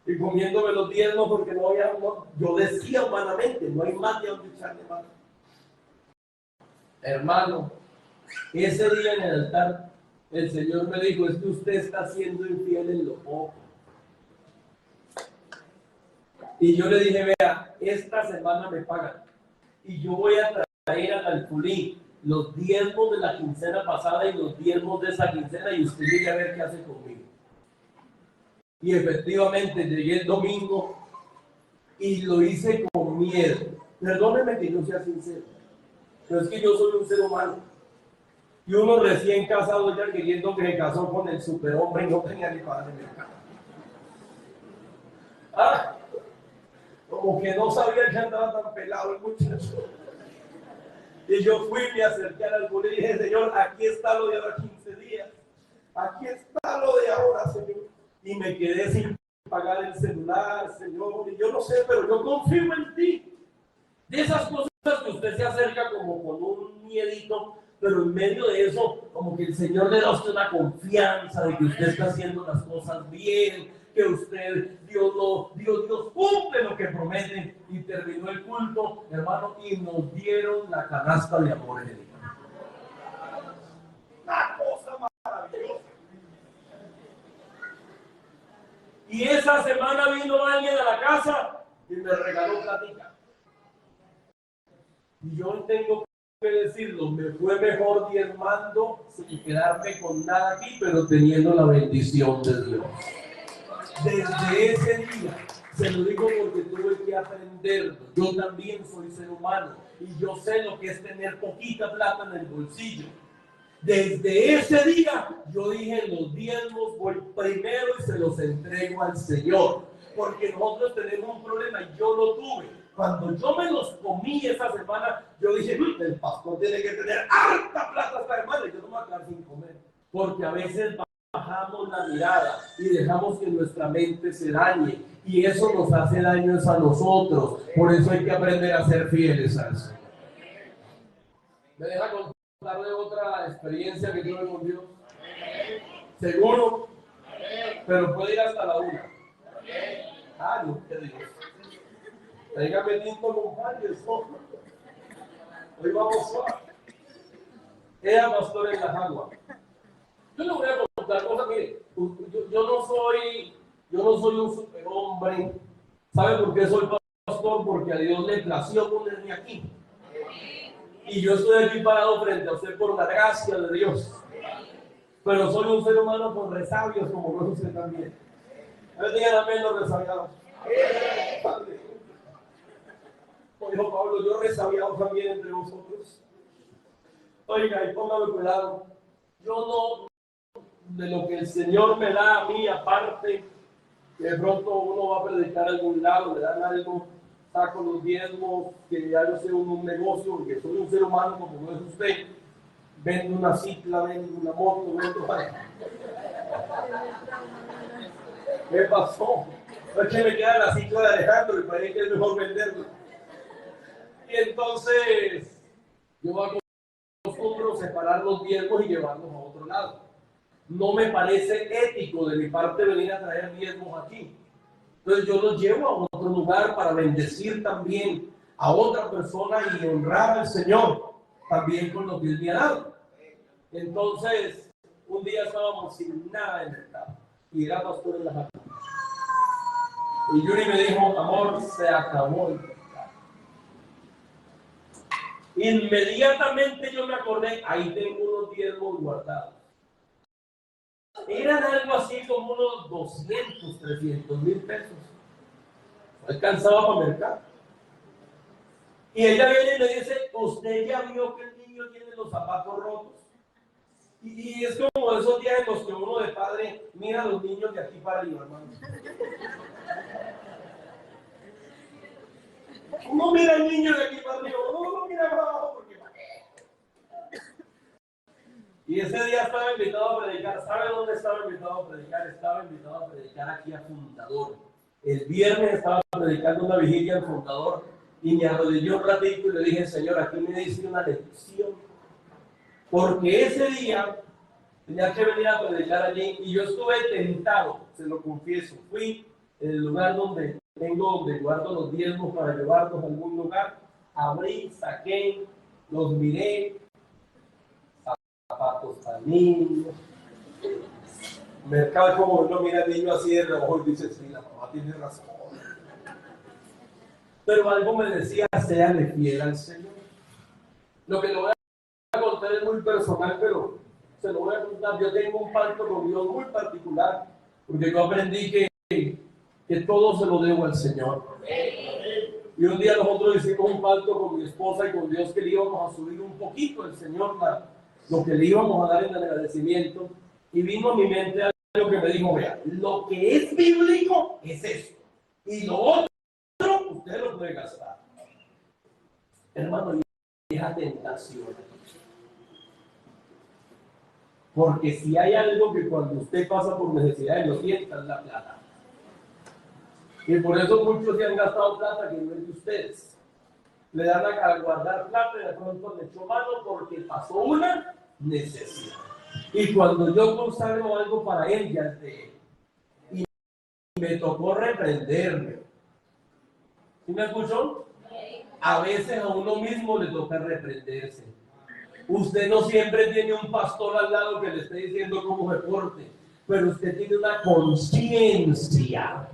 y comiéndome los diezmos porque no había, yo decía humanamente, no hay más de donde echarle mano. Hermano, ese día en el altar, el Señor me dijo, es que usted está siendo infiel en lo poco. Y yo le dije, vea, esta semana me pagan y yo voy a traer al alfolí los diezmos de la quincena pasada y los diezmos de esa quincena y usted llegue a ver qué hace conmigo. Y efectivamente llegué el domingo y lo hice con miedo. Perdóneme que yo sea sincero, pero es que yo soy un ser humano. Y uno recién casado ya queriendo que se casó con el superhombre y no tenía ni para el mercado. Como que no sabía que andaba tan pelado el muchacho. Y yo fui, me acerqué al alfolí y dije, Señor, aquí está lo de ahora 15 días. Aquí está lo de ahora, Señor. Y me quedé sin pagar el celular, Señor. Y yo no sé, pero yo confío en ti. De esas cosas que usted se acerca como con un miedito, pero en medio de eso, como que el Señor le da a usted una confianza de que usted está haciendo las cosas bien, que usted, Dios cumple lo que promete. Y terminó el culto, hermano, y nos dieron la canasta de amor en el día. Una cosa maravillosa. Y esa semana vino alguien a la casa y me regaló platica. Y yo tengo que decirlo, me fue mejor diezmando sin quedarme con nada aquí, pero teniendo la bendición de Dios. Desde ese día, se lo digo porque tuve que aprenderlo. Yo también soy ser humano y yo sé lo que es tener poquita plata en el bolsillo. Desde ese día, yo dije, los diezmos voy primero y se los entrego al Señor. Porque nosotros tenemos un problema y yo lo tuve. Cuando yo me los comí esa semana, yo dije, el pastor tiene que tener harta plata esta semana y yo no me voy a quedar sin comer. Porque a veces bajamos la mirada y dejamos que nuestra mente se dañe. Y eso nos hace daños a nosotros. Por eso hay que aprender a ser fieles a eso. ¿Me deja contarle otra experiencia que tuve con Dios? ¿Seguro? Pero puede ir hasta la 1. No, ¿qué digo? Tráigame tinto con Fayes, ¿no? Hoy vamos suave. Era pastor en la Jagua. Yo le voy a contar cosas, mire, yo no soy un superhombre. ¿Sabe por qué soy pastor? Porque a Dios le plació ponerme aquí. Y yo estoy aquí parado frente a usted por la gracia de Dios. Pero soy un ser humano con resabios, como lo es usted también. A ver, digan amén los resabiados. Dijo Pablo, yo resabiado también entre vosotros. Oiga, y póngame cuidado. Yo no, de lo que el Señor me da a mí, aparte, que de pronto uno va a predicar a algún lado, le dan algo, saco los diezmos, que ya yo sé un negocio, porque soy un ser humano como no es usted. Vendo una cicla, vendo una moto, vendo... ¿Qué pasó? No es que me queda la cicla de Alejandro y parece que es mejor venderla. Y entonces yo acostumbro separar los diezmos y llevarlos a otro lado. No me parece ético de mi parte venir a traer diezmos aquí. Entonces yo los llevo a otro lugar para bendecir también a otra persona y honrar al Señor también con lo que Él me ha dado. Entonces, un día estábamos sin nada en el mercado y era pastor en la Jagua. Y Yuri me dijo, amor, se acabó el pecado. Inmediatamente yo me acordé, ahí tengo unos diezmos guardados. Eran algo así como unos 200, 300 mil pesos. Alcanzaba para mercado. Y ella viene y me dice, usted ya vio que el niño tiene los zapatos rotos. Y es como esos días en los que uno de padre mira a los niños de aquí para arriba, hermano. Uno mira al niño de aquí para arriba, uno mira para abajo porque... Y ese día estaba invitado a predicar. ¿Sabe dónde estaba invitado a predicar? Estaba invitado a predicar aquí a Fundador. El viernes estaba predicando una vigilia al Fundador y me arrodillé un ratito y le dije, Señor, aquí me diste una lección. Porque ese día tenía que venir a predicar allí y yo estuve tentado, se lo confieso. Fui en el lugar donde guardo los diezmos para llevarlos a algún lugar. Abrí, saqué, los miré. Zapatos para niños. Mercado es como uno mira al niño así de reojo y dice, sí, la mamá tiene razón. Pero algo me decía, séale fiel al Señor. Lo que lo voy a contar es muy personal, pero se lo voy a contar. Yo tengo un pacto con Dios muy particular, porque yo aprendí que todo se lo debo al Señor. Y un día nosotros hicimos un pacto con mi esposa y con Dios que le íbamos a subir un poquito al Señor lo que le íbamos a dar en el agradecimiento, y vino a mi mente algo que me dijo, vea, lo que es bíblico es esto, y lo otro usted lo puede gastar. Hermano, y esa tentación, porque si hay algo que cuando usted pasa por necesidades lo sienta es la plata, y por eso muchos se han gastado plata que no es de ustedes. Le dan a guardar plata y de pronto le echó mano porque pasó una necesidad. Y cuando yo consagro algo para él, ya es de él. Y me tocó reprenderme. ¿Sí me escuchó? A veces a uno mismo le toca reprenderse. Usted no siempre tiene un pastor al lado que le esté diciendo cómo se porte, pero usted tiene una conciencia.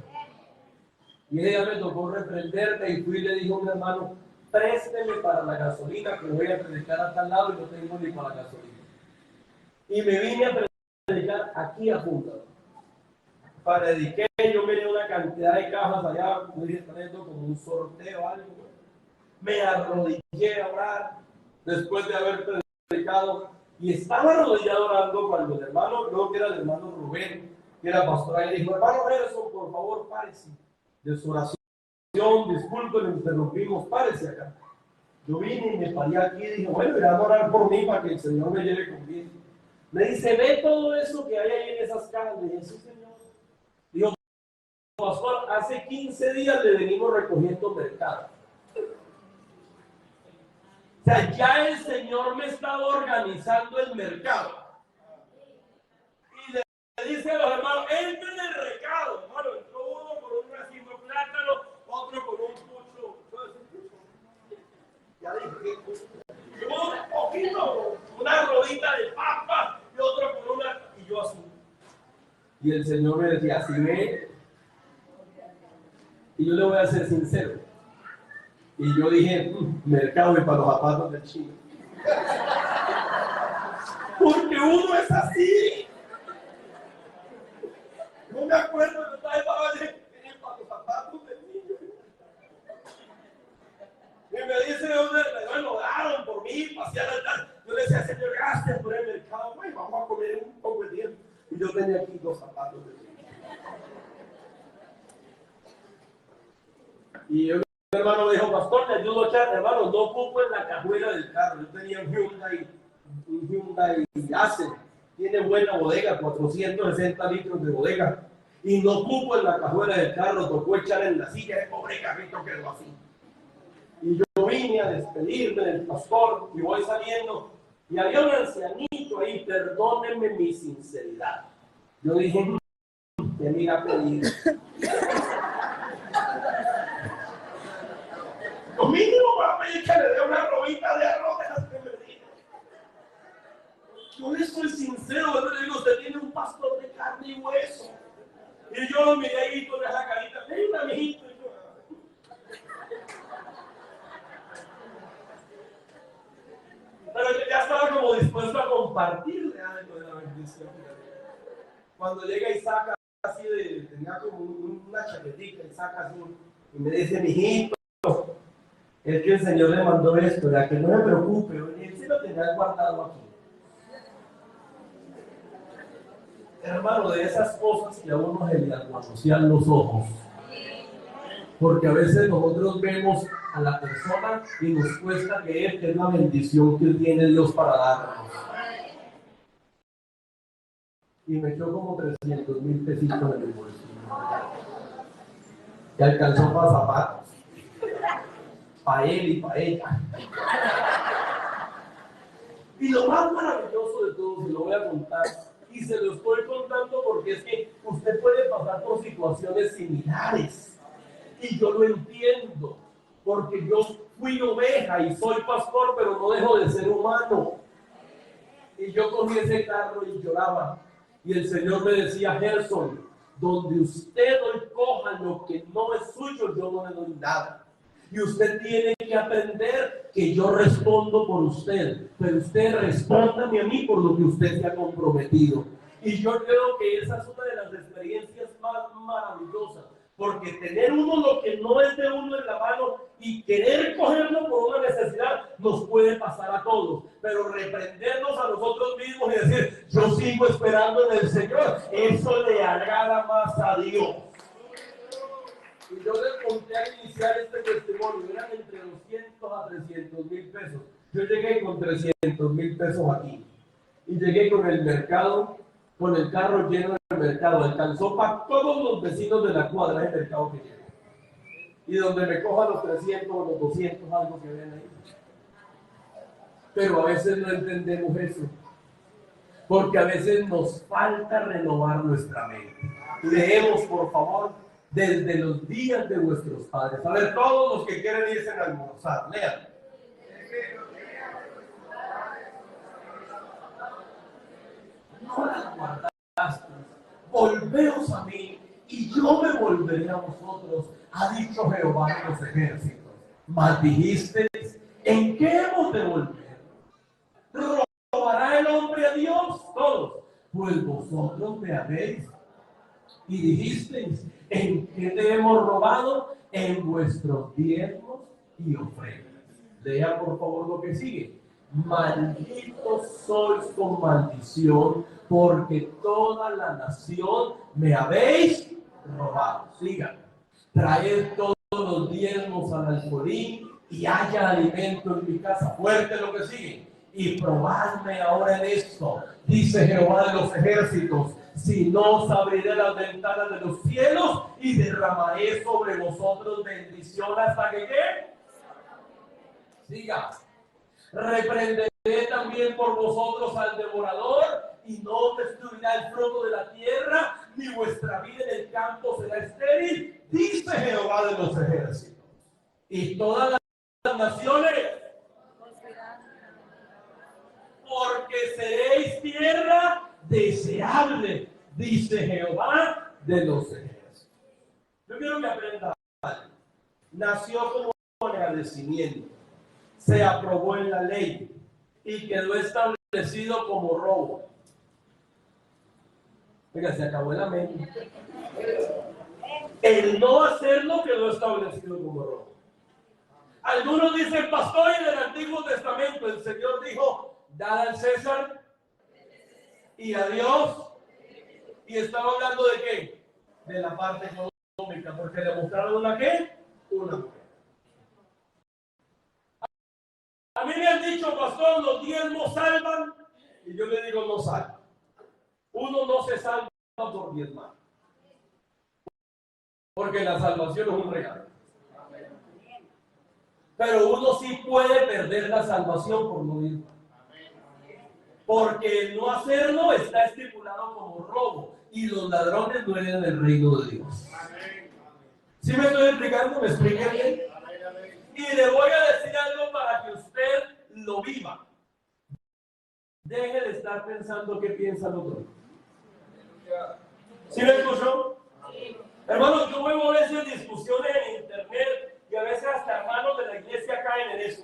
Y ella me tocó reprenderme y fui y le dijo a mi hermano, présteme para la gasolina que voy a predicar a tal lado y no tengo ni para la gasolina. Y me vine a predicar aquí a Fundador. Prediqué, yo miré una cantidad de cajas allá, muy trayendo como un sorteo algo. Me arrodillé a orar después de haber predicado y estaba arrodillado orando cuando el hermano, creo que era el hermano Rubén, que era pastor, y dijo, hermano Nelson, por favor, párese de su oración. Disculpen, le interrumpimos, párese acá. Yo vine y me paré aquí y dije, bueno, voy a orar por mí para que el Señor me lleve con bien. Me dice, ve todo eso que hay ahí en esas cajas. Le dije, sí, Señor. Digo, pastor, hace 15 días le venimos recogiendo mercado. O sea, ya el Señor me estaba organizando el mercado. Y le dice a los hermanos, entren en el recado. Hermano, entró uno con un racimo de plátano, otro con un pucho. Ya dije, un poquito, una rodita de papa y otro con una, y yo así. Y el Señor me decía, así ve. Y yo le voy a ser sincero. Y yo dije, mercado y para los zapatos del chino. Porque uno es así. No me acuerdo que estaba para los zapatos del niño. Y me dice, me lo daron por mí, pasé al altar. Yo le decía, Señor, gracias por el mercado. Bueno, vamos a comer un poco de tiempo. Y yo tenía aquí 2 zapatos del niño. Y yo, mi hermano me dijo, pastor, te ayudo a echar, hermano, no ocupo en la cajuela del carro. Yo tenía un Hyundai Accent, tiene buena bodega, 460 litros de bodega, y no ocupo en la cajuela del carro, tocó echar en la silla, el pobre carrito quedó así. Y yo vine a despedirme del pastor, y voy saliendo, y había un ancianito ahí, perdónenme mi sinceridad. Yo dije, te mira a pedir. Lo mínimo para pedir que le dé una robita de arroz de las que me diga. Yo le soy sincero, yo le digo, usted tiene un pastor de carne y hueso. Y yo lo miré ahí con esa carita, venga, mijito. Y yo, pero yo ya estaba como dispuesto a compartirle algo de la bendición. Cuando llega y saca así tenía como una chaquetita y saca así, y me dice, mijito, es que el Señor le mandó esto, ya que no me preocupe, él sí lo tenía guardado aquí. Hermano, de esas cosas que a uno se le aguacocian los ojos. Porque a veces nosotros vemos a la persona y nos cuesta creer que es la bendición que tiene Dios para darnos. Y me echó como 300,000 pesitos en el bolsillo. Y alcanzó para zapatos. Para él y para ella. Y lo más maravilloso de todo, se lo voy a contar. Y se lo estoy contando porque es que usted puede pasar por situaciones similares. Y yo lo entiendo. Porque yo fui oveja y soy pastor, pero no dejo de ser humano. Y yo cogí ese carro y lloraba. Y el Señor me decía, Gerson, donde usted hoy coja lo que no es suyo, yo no le doy nada. Y usted tiene que aprender que yo respondo por usted, pero usted respóndame a mí por lo que usted se ha comprometido. Y yo creo que esa es una de las experiencias más maravillosas, porque tener uno lo que no es de uno en la mano y querer cogerlo por una necesidad nos puede pasar a todos, pero reprendernos a nosotros mismos y decir, yo sigo esperando en el Señor, eso le agrada más a Dios. Y yo les conté al iniciar este testimonio, eran entre 200 a 300,000 pesos. Yo llegué con 300,000 pesos aquí. Y llegué con el mercado, con el carro lleno del mercado. Alcanzó para todos los vecinos de la cuadra el mercado que llevo. Y donde me cojan los 300 o los 200, algo que ven ahí. Pero a veces no entendemos eso. Porque a veces nos falta renovar nuestra mente. Leemos, por favor, desde los días de vuestros padres. A ver, todos los que quieren irse a almorzar, lean. No las guardaste, volveos a mí, y yo me volveré a vosotros, ha dicho Jehová de los ejércitos. Mas dijisteis, ¿en qué hemos de volver? ¿Robará el hombre a Dios? Todos. Pues vosotros me habéis. Y dijisteis, ¿en qué te hemos robado? En vuestros diezmos y ofrendas. Lea por favor lo que sigue. Malditos sois con maldición, porque toda la nación me habéis robado. Sigan. Traed todos los diezmos al alfolí y haya alimento en mi casa. Fuerte lo que sigue. Y probadme ahora en esto, dice Jehová de los ejércitos, si no os abriré las ventanas de los cielos y derramaré sobre vosotros bendición hasta que ¿qué? Siga. Reprenderé también por vosotros al devorador y no destruirá el fruto de la tierra, ni vuestra vida en el campo será estéril, dice Jehová de los ejércitos. Y todas las naciones, porque seréis tierra deseable, dice Jehová de los ejércitos. Yo quiero que aprendan algo. Nació como agradecimiento, se aprobó en la ley y quedó establecido como robo. Oiga, se acabó en la mente. El no hacerlo quedó establecido como robo. Algunos dicen, pastor, en el Antiguo Testamento el Señor dijo, dad al César y a Dios. Y estaba hablando de qué? De la parte económica, porque le mostraron una qué? Una mujer. A mí me han dicho, pastor, los diezmos salvan, y yo le digo, no salvan. Uno no se salva por diezmar, porque la salvación es un regalo. Pero uno sí puede perder la salvación por no diezmar. Porque el no hacerlo está estipulado como robo, y los ladrones no heredan el reino de Dios. ¿Sí me estoy explicando? ¿Me expliqué bien? Y le voy a decir algo para que usted lo viva. Deje de estar pensando qué piensa el otro. ¿Sí me escuchó? Hermanos, yo veo a veces discusiones en internet y a veces hasta hermanos de la iglesia caen en eso.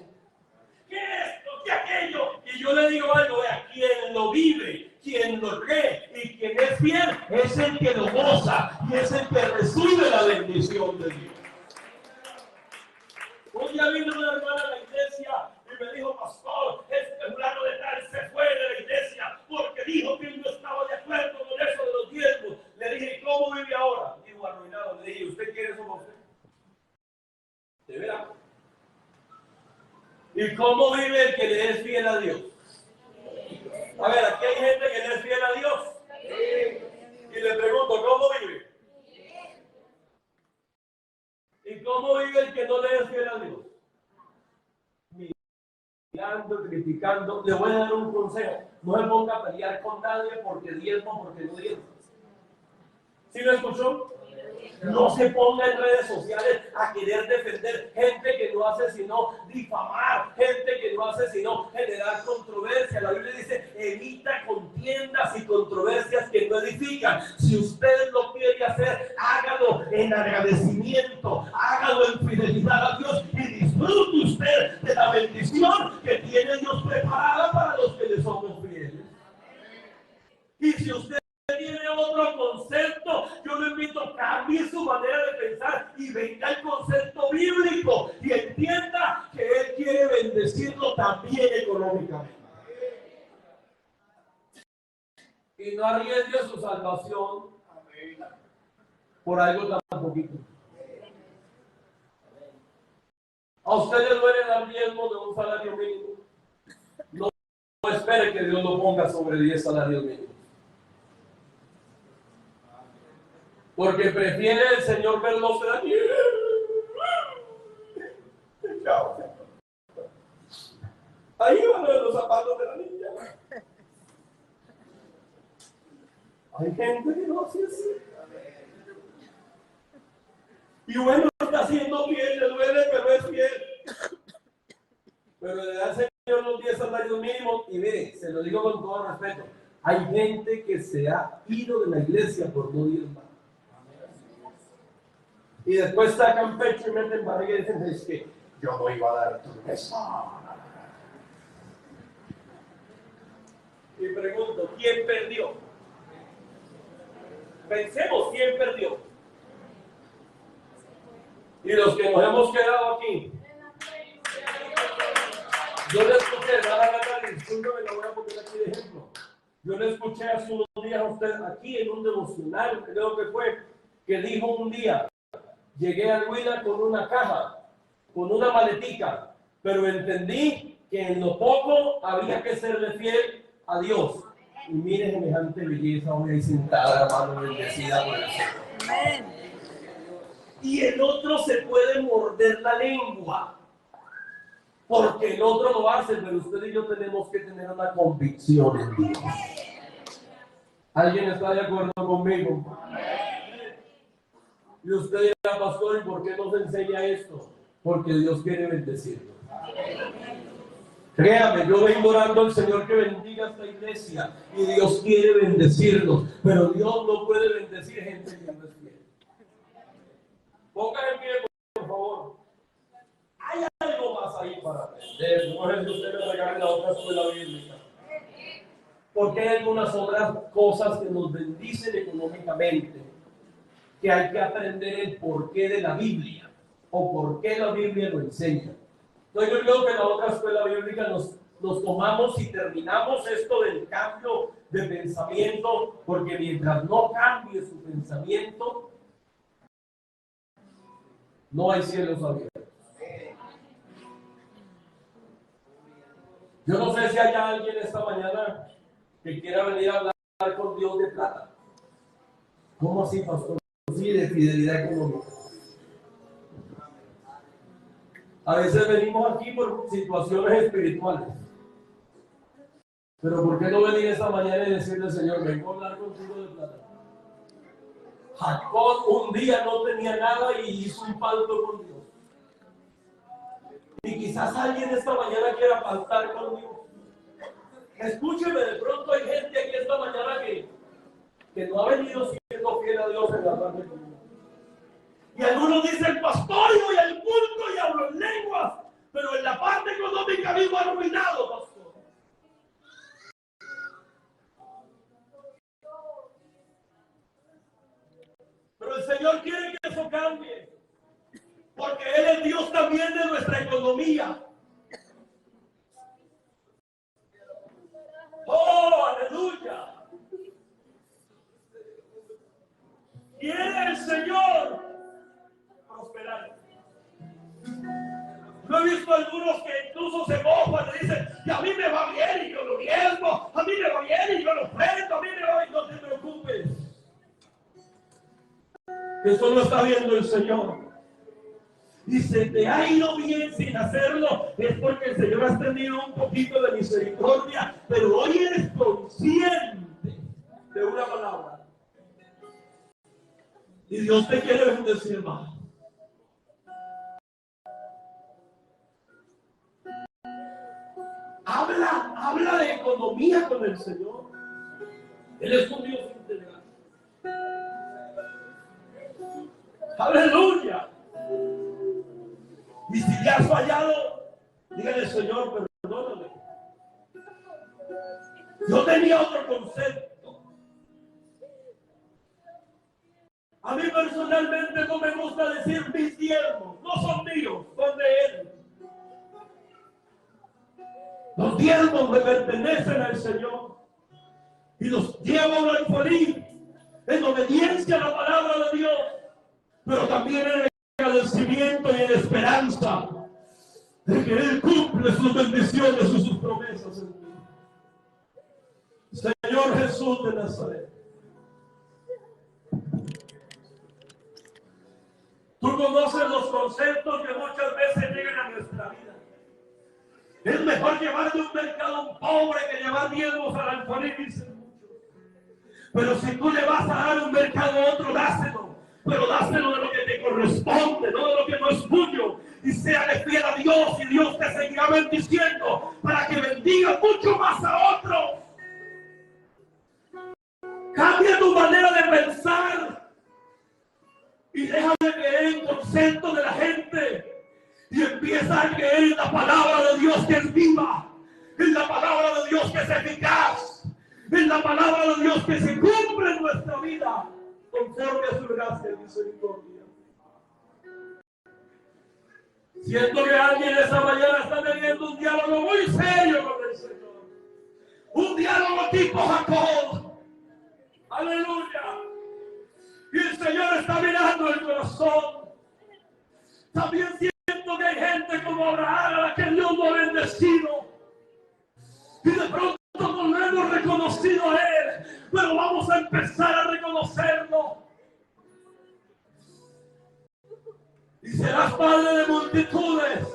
¿Qué esto? ¿Qué aquello? Y yo le digo algo, vea, quien lo vive, quien lo cree y quien es fiel es el que lo goza y es el que recibe la bendición de Dios. Un día vino una hermana a la iglesia y me dijo, pastor, este fulano de tal se fue de la iglesia porque dijo que él no estaba de acuerdo con eso de los diezmos. Le dije, ¿cómo vive ahora? Digo, arruinado. Le dije, ¿usted quiere eso por usted? ¿De veras? ¿Y cómo vive el que le es fiel a Dios? A ver, aquí hay gente que le es fiel a Dios. Y le pregunto, ¿cómo vive? ¿Y cómo vive el que no le es fiel a Dios? Mirando, criticando. Le voy a dar un consejo. No se ponga a pelear con nadie porque diezmo, porque no diezmo. ¿Sí lo escuchó? No se ponga en redes sociales a querer defender gente que no hace sino difamar, gente que no hace sino generar controversia. La Biblia dice, evita contiendas y controversias que no edifican. Si usted lo quiere hacer, hágalo en agradecimiento, hágalo en fidelidad a Dios y disfrute usted de la bendición que tiene Dios preparada para los que le somos fieles. Y si usted tiene otro concepto, yo le invito a cambiar su manera de pensar y venga el concepto bíblico y entienda que Él quiere bendecirlo también económicamente. Y no arriesgue su salvación por algo tan poquito. ¿A usted le duele dar diezmo de un salario mínimo? No espere que Dios lo ponga sobre 10 salarios mínimos. Porque prefiere el Señor verlos de aquí. Ahí van los zapatos de la niña. Hay gente que no hace así. Y bueno, está siendo fiel, le duele, pero es fiel. Pero le da al Señor los 10 salarios mínimos. Y mire, se lo digo con todo respeto. Hay gente que se ha ido de la iglesia por no diezmar. Y después sacan pecho y meten barriga y dicen, es que yo no iba a dar tu eso. Y pregunto, ¿quién perdió? Pensemos, ¿quién perdió? Y los que nos hemos quedado aquí. Yo le escuché, discúlpeme, la voy a poner aquí de ejemplo. Yo le escuché hace unos días a usted aquí en un devocional, creo que fue, que dijo un día, llegué a Huila con una caja, con una maletica, pero entendí que en lo poco había que serle fiel a Dios. Y mire semejante belleza hoy ahí sentada, hermano, bendecida por el Señor. Y el otro se puede morder la lengua, porque el otro lo hace, pero usted y yo tenemos que tener una convicción en Dios. ¿Alguien está de acuerdo conmigo? Y usted dirá, pastor, ¿y por qué nos enseña esto? Porque Dios quiere bendecirnos. Créame, yo vengo orando al Señor que bendiga esta iglesia y Dios quiere bendecirnos, pero Dios no puede bendecir gente que no es fiel. Póngase en pie, por favor. Hay algo más ahí para aprender. No es que usted me regale la otra escuela bíblica. Porque hay algunas otras cosas que nos bendicen económicamente, que hay que aprender el porqué de la Biblia o por qué la Biblia lo enseña. Entonces yo creo que en la otra escuela bíblica nos tomamos y terminamos esto del cambio de pensamiento, porque mientras no cambie su pensamiento, no hay cielos abiertos. Yo no sé si hay alguien esta mañana que quiera venir a hablar con Dios de plata. ¿Cómo así, pastor? Sí, de fidelidad económica. A veces venimos aquí por situaciones espirituales. Pero ¿por qué no venir esta mañana y decirle al Señor, vengo a hablar contigo de plata? Jacob un día no tenía nada y hizo un pacto con Dios. Y quizás alguien esta mañana quiera pactar conmigo. Escúcheme, de pronto hay gente aquí esta mañana que no ha venido siendo fiel a Dios en la parte común. Y algunos dicen, pastor, yo voy al culto y hablo en lenguas, pero en la parte económica vivo arruinado, pastor. Pero el Señor quiere que eso cambie, porque Él es Dios también de nuestra economía. ¡Oh, aleluya! Quiere el Señor prosperar. Yo he visto algunos que incluso se mofan y dicen, y a mí me va bien y yo lo diezmo, a mí me va bien y yo lo prendo, a mí me va bien, no te preocupes. Eso lo está viendo el Señor. Y se te ha ido bien sin hacerlo, es porque el Señor ha tenido un poquito de misericordia, pero hoy eres consciente de una palabra. Y Dios te quiere bendecir más. Habla de economía con el Señor. Él es un Dios integral. Aleluya. Y si le has fallado, dígale, Señor, perdóname. Yo tenía otro concepto. A mí personalmente no me gusta decir mis diezmos. No son míos, son de Él. Los diezmos me pertenecen al Señor. Y los llevo a la alfolí en obediencia a la palabra de Dios. Pero también en agradecimiento y en esperanza de que Él cumple sus bendiciones y sus promesas en mí. Señor Jesús de Nazaret, tú conoces los conceptos que muchas veces llegan a nuestra vida. Es mejor llevar de un mercado a un pobre que llevar diezmos al alfolí, dicen muchos. Pero si tú le vas a dar un mercado a otro, dáselo. Pero dáselo de lo que te corresponde, no de lo que no es tuyo. Y séale fiel a Dios y Dios te seguirá bendiciendo para que bendiga mucho más a otros. Cambia tu manera de pensar y deja de creer en conceptos de la gente y empieza a creer en la palabra de Dios que es viva, en la palabra de Dios que es eficaz, en la palabra de Dios que se cumple en nuestra vida conforme a su gracia y misericordia. Siento que alguien esta mañana está teniendo un diálogo muy serio con el Señor, un diálogo tipo Jacob. Aleluya. Y el Señor está mirando el corazón. También siento que hay gente como Abraham a la que Dios lo ha bendecido. Y de pronto no lo hemos reconocido a Él, pero vamos a empezar a reconocerlo. Y serás padre de multitudes.